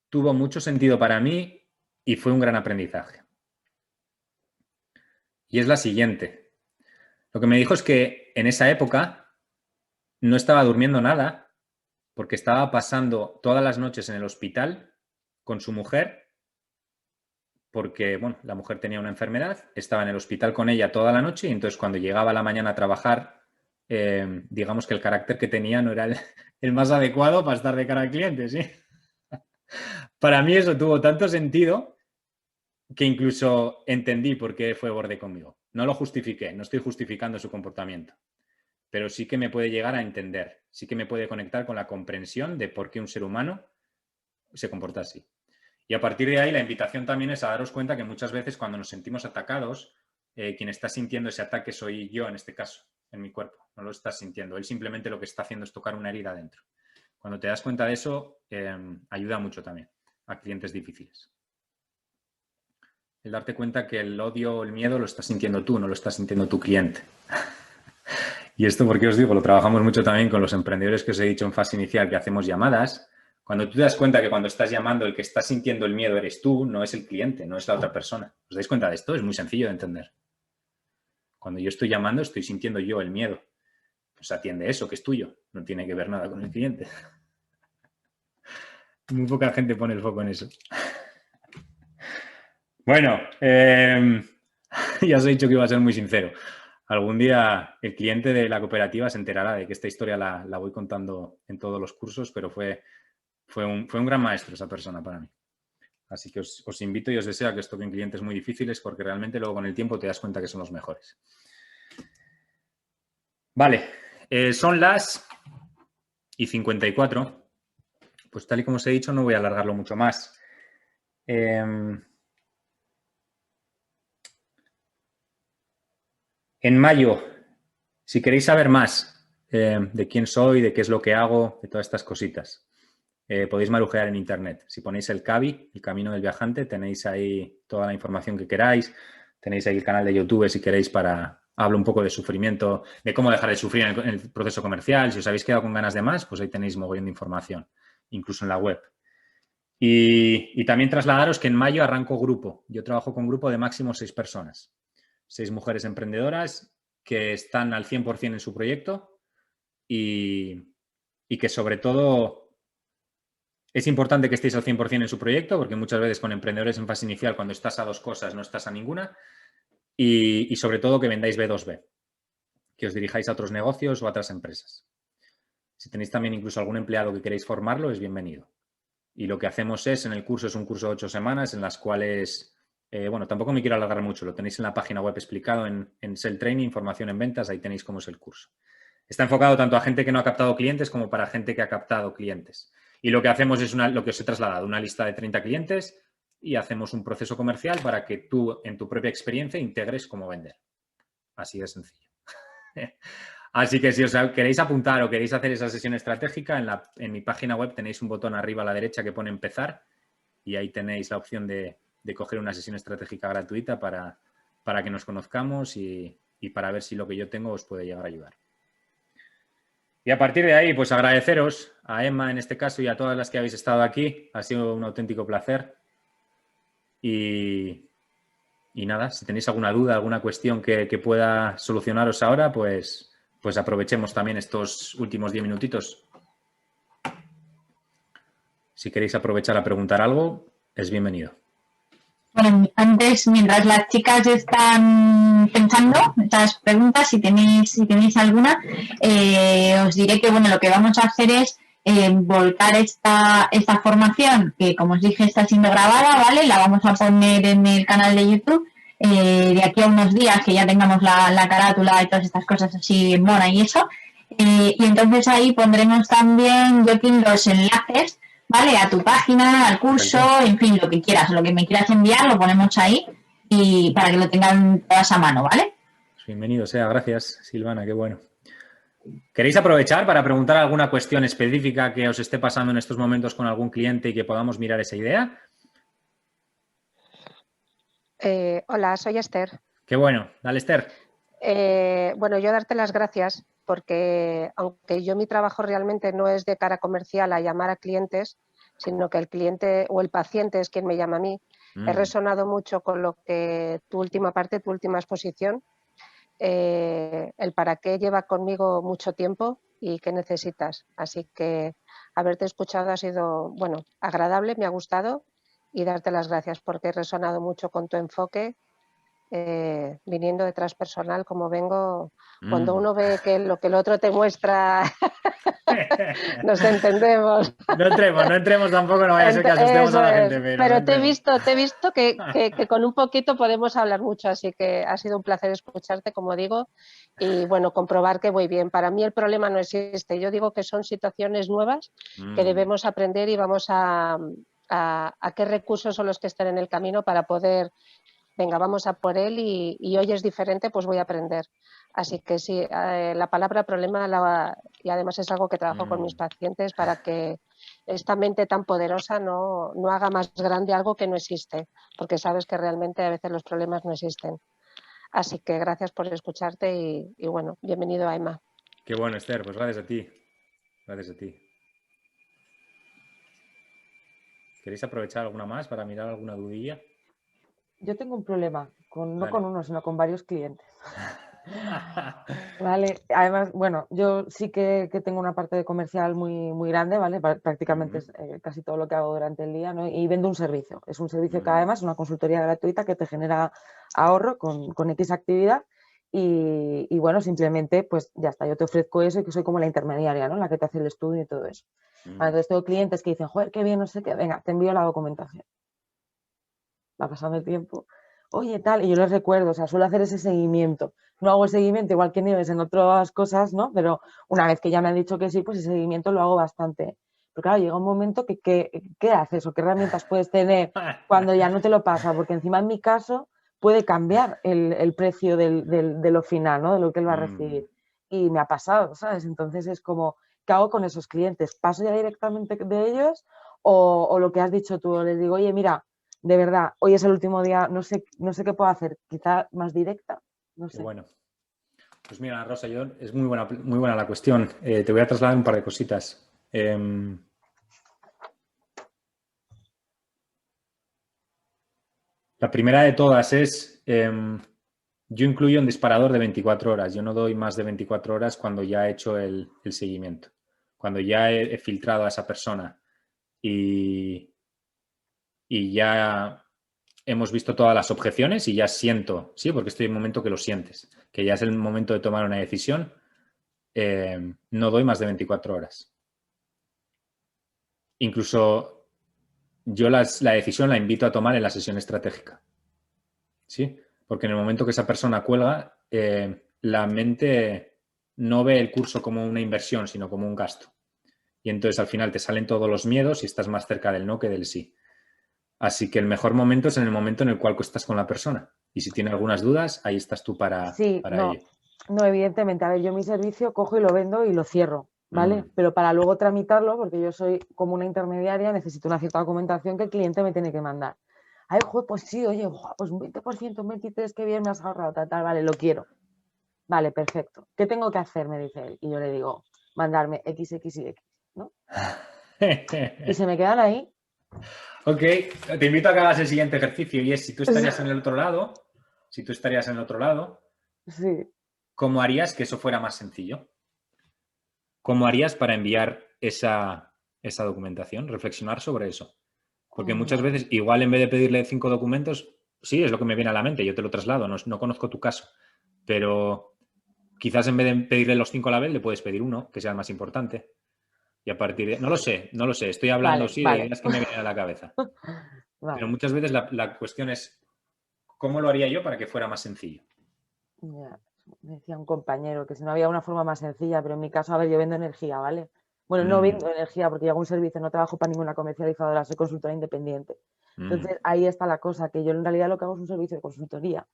tuvo mucho sentido para mí y fue un gran aprendizaje. Y es la siguiente. Lo que me dijo es que en esa época no estaba durmiendo nada porque estaba pasando todas las noches en el hospital con su mujer porque, bueno, la mujer tenía una enfermedad, estaba en el hospital con ella toda la noche y entonces cuando llegaba a la mañana a trabajar, digamos que el carácter que tenía no era el más adecuado para estar de cara al cliente, ¿sí? Para mí eso tuvo tanto sentido que incluso entendí por qué fue borde conmigo. No lo justifiqué, no estoy justificando su comportamiento, pero sí que me puede llegar a entender, sí que me puede conectar con la comprensión de por qué un ser humano se comporta así. Y a partir de ahí la invitación también es a daros cuenta que muchas veces cuando nos sentimos atacados, quien está sintiendo ese ataque soy yo en este caso, en mi cuerpo, no lo estás sintiendo. Él simplemente lo que está haciendo es tocar una herida dentro. Cuando te das cuenta de eso, ayuda mucho también a clientes difíciles. El darte cuenta que el odio o el miedo lo estás sintiendo tú, no lo estás sintiendo tu cliente. Y esto, porque os digo, lo trabajamos mucho también con los emprendedores que os he dicho en fase inicial, que hacemos llamadas. Cuando tú te das cuenta que cuando estás llamando el que está sintiendo el miedo eres tú, no es el cliente, no es la otra persona. ¿Os dais cuenta de esto? Es muy sencillo de entender. Cuando yo estoy llamando, estoy sintiendo yo el miedo. Pues atiende eso, que es tuyo. No tiene que ver nada con el cliente. Muy poca gente pone el foco en eso. Bueno, ya os he dicho que iba a ser muy sincero. Algún día el cliente de la cooperativa se enterará de que esta historia la voy contando en todos los cursos, pero fue un gran maestro esa persona para mí. Así que os invito y os deseo a que os toquen clientes muy difíciles porque realmente luego con el tiempo te das cuenta que son los mejores. Vale, son las 54. Pues tal y como os he dicho, no voy a alargarlo mucho más. En mayo, si queréis saber más de quién soy, de qué es lo que hago, de todas estas cositas, podéis marujear en internet. Si ponéis el CAVI, el Camino del Viajante, tenéis ahí toda la información que queráis. Tenéis ahí el canal de YouTube si queréis hablo un poco de sufrimiento, de cómo dejar de sufrir en el proceso comercial. Si os habéis quedado con ganas de más, pues ahí tenéis mogollón de información, incluso en la web. Y también trasladaros que en mayo arranco grupo. Yo trabajo con grupo de máximo 6 personas. 6 mujeres emprendedoras que están al 100% en su proyecto y que sobre todo es importante que estéis al 100% en su proyecto porque muchas veces con emprendedores en fase inicial cuando estás a 2 cosas no estás a ninguna y sobre todo que vendáis B2B, que os dirijáis a otros negocios o a otras empresas. Si tenéis también incluso algún empleado que queréis formarlo, es bienvenido. Y lo que hacemos en el curso es un curso de 8 semanas en las cuales, bueno, tampoco me quiero alargar mucho, lo tenéis en la página web explicado en Sell Training, formación en ventas, ahí tenéis cómo es el curso. Está enfocado tanto a gente que no ha captado clientes como para gente que ha captado clientes. Y lo que hacemos es lo que os he trasladado, una lista de 30 clientes y hacemos un proceso comercial para que tú, en tu propia experiencia, integres cómo vender. Así de sencillo. Así que si os queréis apuntar o queréis hacer esa sesión estratégica, en mi página web tenéis un botón arriba a la derecha que pone empezar y ahí tenéis la opción de coger una sesión estratégica gratuita para que nos conozcamos y para ver si lo que yo tengo os puede llegar a ayudar. Y a partir de ahí, pues agradeceros a Emma en este caso y a todas las que habéis estado aquí. Ha sido un auténtico placer. Y nada, si tenéis alguna duda, alguna cuestión que pueda solucionaros ahora, pues aprovechemos también estos últimos 10 minutitos. Si queréis aprovechar a preguntar algo, es bienvenido. Bueno, antes, mientras las chicas están pensando estas preguntas, si tenéis alguna, os diré que bueno, lo que vamos a hacer es volcar esta formación, que como os dije está siendo grabada, ¿vale? La vamos a poner en el canal de YouTube de aquí a unos días que ya tengamos la carátula y todas estas cosas así mona y eso. Y entonces ahí pondremos también, Joaquín, los enlaces, ¿vale? A tu página, al curso, en fin, lo que quieras, lo que me quieras enviar, lo ponemos ahí y para que lo tengan todas a mano, ¿vale? Bienvenido sea, gracias Silvana, qué bueno. ¿Queréis aprovechar para preguntar alguna cuestión específica que os esté pasando en estos momentos con algún cliente y que podamos mirar esa idea? Hola, soy Esther. Qué bueno, dale Esther. Bueno, yo darte las gracias porque aunque yo mi trabajo realmente no es de cara comercial a llamar a clientes, sino que el cliente o el paciente es quien me llama a mí, he resonado mucho con lo que tu última parte, tu última exposición. El para qué lleva conmigo mucho tiempo y qué necesitas. Así que haberte escuchado ha sido, bueno, agradable, me ha gustado y darte las gracias porque he resonado mucho con tu enfoque. Viniendo de transpersonal como vengo, cuando uno ve que lo que el otro te muestra, nos entendemos. No entremos tampoco, no vaya a ser que asustemos a la gente. Pero no te he visto que con un poquito podemos hablar mucho, así que ha sido un placer escucharte, como digo, y bueno, comprobar que voy bien. Para mí el problema no existe, yo digo que son situaciones nuevas que debemos aprender y vamos a qué recursos son los que estén en el camino para poder... Venga, vamos a por él y hoy es diferente, pues voy a aprender. Así que sí, la palabra problema, y además es algo que trabajo con mis pacientes para que esta mente tan poderosa no haga más grande algo que no existe, porque sabes que realmente a veces los problemas no existen. Así que gracias por escucharte y bueno, bienvenido a Emma. Qué bueno, Esther, pues gracias a ti. Gracias a ti. ¿Queréis aprovechar alguna más para mirar alguna dudilla? Yo tengo un problema, no con uno, sino con varios clientes. Vale, además, bueno, yo sí que tengo una parte de comercial muy grande, ¿vale? Prácticamente es casi todo lo que hago durante el día, ¿no? Y vendo un servicio. Es un servicio que además es una consultoría gratuita que te genera ahorro con X actividad y bueno, simplemente pues ya está, yo te ofrezco eso y que soy como la intermediaria, ¿no? La que te hace el estudio y todo eso. Entonces tengo clientes que dicen, joder, qué bien, no sé qué, venga, te envío la documentación. Va pasando el tiempo, oye, tal, y yo les recuerdo, o sea, suelo hacer ese seguimiento. No hago el seguimiento igual que Nieves en otras cosas, ¿no? Pero una vez que ya me han dicho que sí, pues ese seguimiento lo hago bastante. Pero claro, llega un momento que ¿qué haces o qué herramientas puedes tener cuando ya no te lo pasa? Porque encima en mi caso puede cambiar el precio de lo final, ¿no? De lo que él va a recibir. Y me ha pasado, ¿sabes? Entonces es como, ¿qué hago con esos clientes? ¿Paso ya directamente de ellos o lo que has dicho tú? Les digo, oye, mira, de verdad, hoy es el último día, no sé qué puedo hacer, quizá más directa, no sé. Qué bueno. Pues mira, Rosa, es muy buena la cuestión. Te voy a trasladar un par de cositas. La primera de todas es, yo incluyo un disparador de 24 horas. Yo no doy más de 24 horas cuando ya he hecho el seguimiento. Cuando ya he filtrado a esa persona y ya hemos visto todas las objeciones y ya siento, sí, porque estoy en un momento que lo sientes, que ya es el momento de tomar una decisión, no doy más de 24 horas. Incluso yo la decisión la invito a tomar en la sesión estratégica, ¿sí? Porque en el momento que esa persona cuelga, la mente no ve el curso como una inversión, sino como un gasto. Y entonces al final te salen todos los miedos y estás más cerca del no que del sí. Así que el mejor momento es en el momento en el cual estás con la persona. Y si tiene algunas dudas, ahí estás tú para ello. No, evidentemente. A ver, yo mi servicio cojo y lo vendo y lo cierro, ¿vale? Pero para luego tramitarlo, porque yo soy como una intermediaria, necesito una cierta documentación que el cliente me tiene que mandar. Ay, joder, pues sí, oye, pues un 20%, un 23%, qué bien me has ahorrado, tal, vale, lo quiero. Vale, perfecto. ¿Qué tengo que hacer? Me dice él. Y yo le digo, mandarme X, X y X, ¿no? Y se me quedan ahí. Ok, te invito a que hagas el siguiente ejercicio y es si tú estarías en el otro lado, sí. ¿Cómo harías que eso fuera más sencillo? ¿Cómo harías para enviar esa documentación? Reflexionar sobre eso. Porque muchas veces, igual en vez de pedirle 5 documentos, sí, es lo que me viene a la mente, yo te lo traslado, no conozco tu caso, pero quizás en vez de pedirle los 5 a la vez, le puedes pedir uno, que sea el más importante. Y a partir de... No lo sé, estoy hablando de ideas que me vienen a la cabeza. Vale. Pero muchas veces la cuestión es, ¿cómo lo haría yo para que fuera más sencillo? Ya, me decía un compañero que si no había una forma más sencilla, pero en mi caso, a ver, yo vendo energía, ¿vale? Bueno, no vendo energía porque yo hago un servicio, no trabajo para ninguna comercializadora, soy consultora independiente. Entonces, ahí está la cosa, que yo en realidad lo que hago es un servicio de consultoría,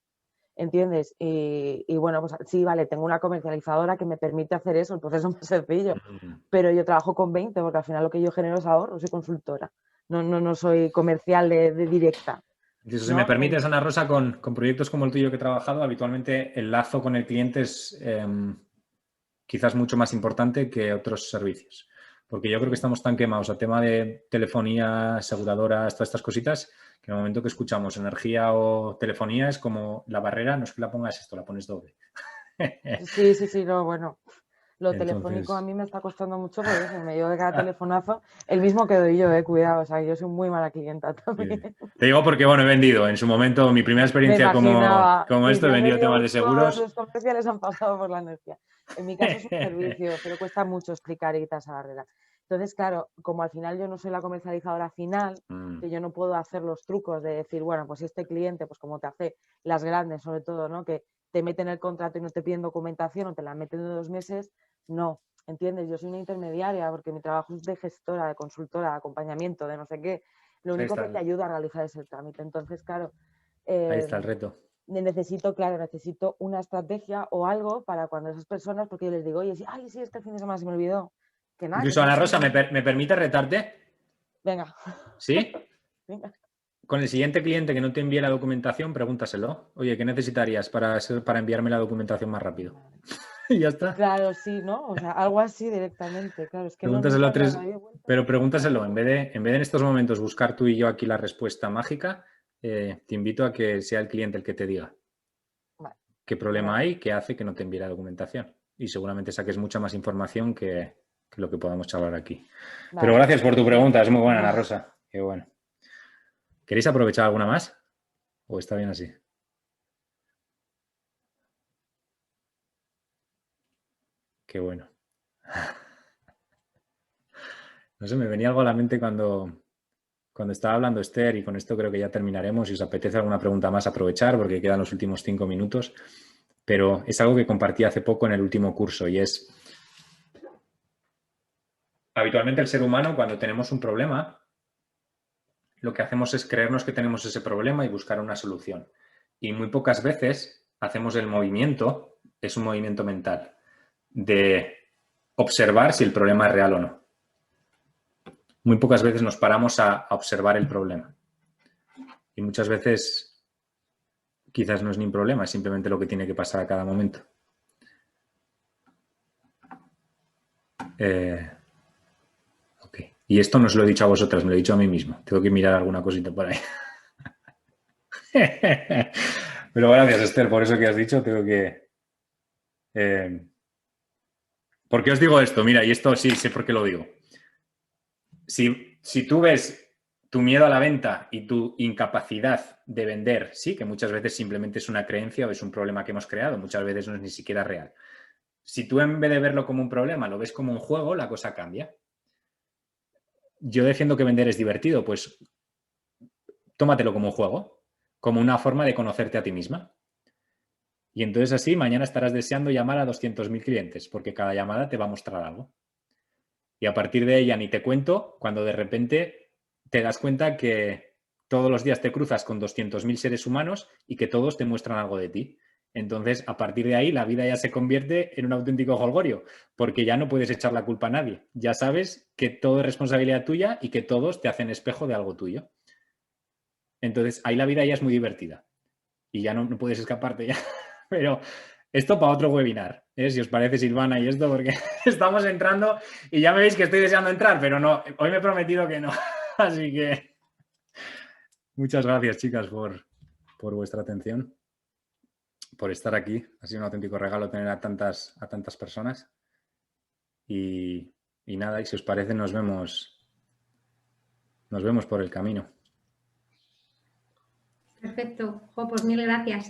¿entiendes? Y bueno, pues sí, vale, tengo una comercializadora que me permite hacer eso, el proceso es más sencillo, pero yo trabajo con 20 porque al final lo que yo genero es ahorro, soy consultora, no soy comercial de directa. Entonces, si me permites, Ana Rosa, con proyectos como el tuyo que he trabajado, habitualmente el lazo con el cliente es quizás mucho más importante que otros servicios. Porque yo creo que estamos tan quemados a tema de telefonía, aseguradoras, todas estas cositas, que en el momento que escuchamos energía o telefonía es como la barrera, no es que la pongas esto, la pones doble. Sí, no, bueno. Lo Entonces, telefónico a mí me está costando mucho porque eso, me llevo de cada telefonazo, el mismo que doy yo, cuidado, o sea, yo soy muy mala clienta también. Sí. Te digo porque, bueno, he vendido en su momento, mi primera experiencia como esto, he vendido temas de seguros. Los comerciales han pasado por la energía. En mi caso es un servicio, pero cuesta mucho explicar y quitar esa barrera. Entonces, claro, como al final yo no soy la comercializadora final, que yo no puedo hacer los trucos de decir, bueno, pues este cliente, pues como te hace las grandes sobre todo, ¿no? Que te meten el contrato y no te piden documentación o te la meten de 2 meses, no, ¿entiendes? Yo soy una intermediaria porque mi trabajo es de gestora, de consultora, de acompañamiento, de no sé qué. Lo único que te ayuda a realizar es el trámite. Entonces, claro, ahí está el reto. Necesito una estrategia o algo para cuando esas personas, porque yo les digo, oye, sí, este fin de semana se me olvidó. Que nada, incluso, Ana Rosa, ¿me permite retarte? Venga. ¿Sí? Venga. Con el siguiente cliente que no te envíe la documentación, pregúntaselo. Oye, ¿qué necesitarías para enviarme la documentación más rápido? Y ya está. Claro, sí, ¿no? O sea, algo así directamente. Claro, es que pregúntaselo pero pregúntaselo. En vez de en estos momentos buscar tú y yo aquí la respuesta mágica, te invito a que sea el cliente el que te diga qué problema hay que hace que no te envíe la documentación. Y seguramente saques mucha más información que lo que podamos charlar aquí. Pero gracias por tu pregunta. Es muy buena, Ana Rosa. Qué bueno. ¿Queréis aprovechar alguna más? ¿O está bien así? Qué bueno. No sé, me venía algo a la mente cuando estaba hablando Esther, y con esto creo que ya terminaremos. Si os apetece alguna pregunta más, aprovechar porque quedan los últimos 5 minutos. Pero es algo que compartí hace poco en el último curso y es... Habitualmente el ser humano, cuando tenemos un problema, lo que hacemos es creernos que tenemos ese problema y buscar una solución. Y muy pocas veces hacemos el movimiento, es un movimiento mental, de observar si el problema es real o no. Muy pocas veces nos paramos a observar el problema. Y muchas veces quizás no es ni un problema, es simplemente lo que tiene que pasar a cada momento. Ok. Y esto no os lo he dicho a vosotras, me lo he dicho a mí mismo. Tengo que mirar alguna cosita por ahí. Pero gracias, Esther, por eso que has dicho. Tengo que... ¿Por qué os digo esto? Mira, y esto sí sé por qué lo digo. Si tú ves tu miedo a la venta y tu incapacidad de vender, sí, que muchas veces simplemente es una creencia o es un problema que hemos creado, muchas veces no es ni siquiera real. Si tú en vez de verlo como un problema lo ves como un juego, la cosa cambia. Yo defiendo que vender es divertido, pues tómatelo como un juego, como una forma de conocerte a ti misma. Y entonces así mañana estarás deseando llamar a 200.000 clientes, porque cada llamada te va a mostrar algo. Y a partir de ella ni te cuento cuando de repente te das cuenta que todos los días te cruzas con 200.000 seres humanos y que todos te muestran algo de ti. Entonces, a partir de ahí, la vida ya se convierte en un auténtico jolgorio, porque ya no puedes echar la culpa a nadie. Ya sabes que todo es responsabilidad tuya y que todos te hacen espejo de algo tuyo. Entonces, ahí la vida ya es muy divertida y ya no puedes escaparte ya. Pero esto para otro webinar, si os parece, Silvana, y esto, porque estamos entrando y ya me veis que estoy deseando entrar, pero no, hoy me he prometido que no. Así que muchas gracias, chicas, por vuestra atención, por estar aquí. Ha sido un auténtico regalo tener a tantas personas. Y nada, y si os parece, nos vemos por el camino. Perfecto. Jo, pues mil gracias,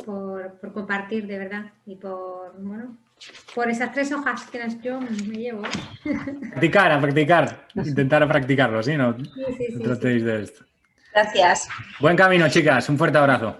por compartir, de verdad, y por esas 3 hojas que yo me llevo. Practicar, intentar practicarlo, ¿sí? No Sí. tratéis de esto. Gracias. Buen camino, chicas. Un fuerte abrazo.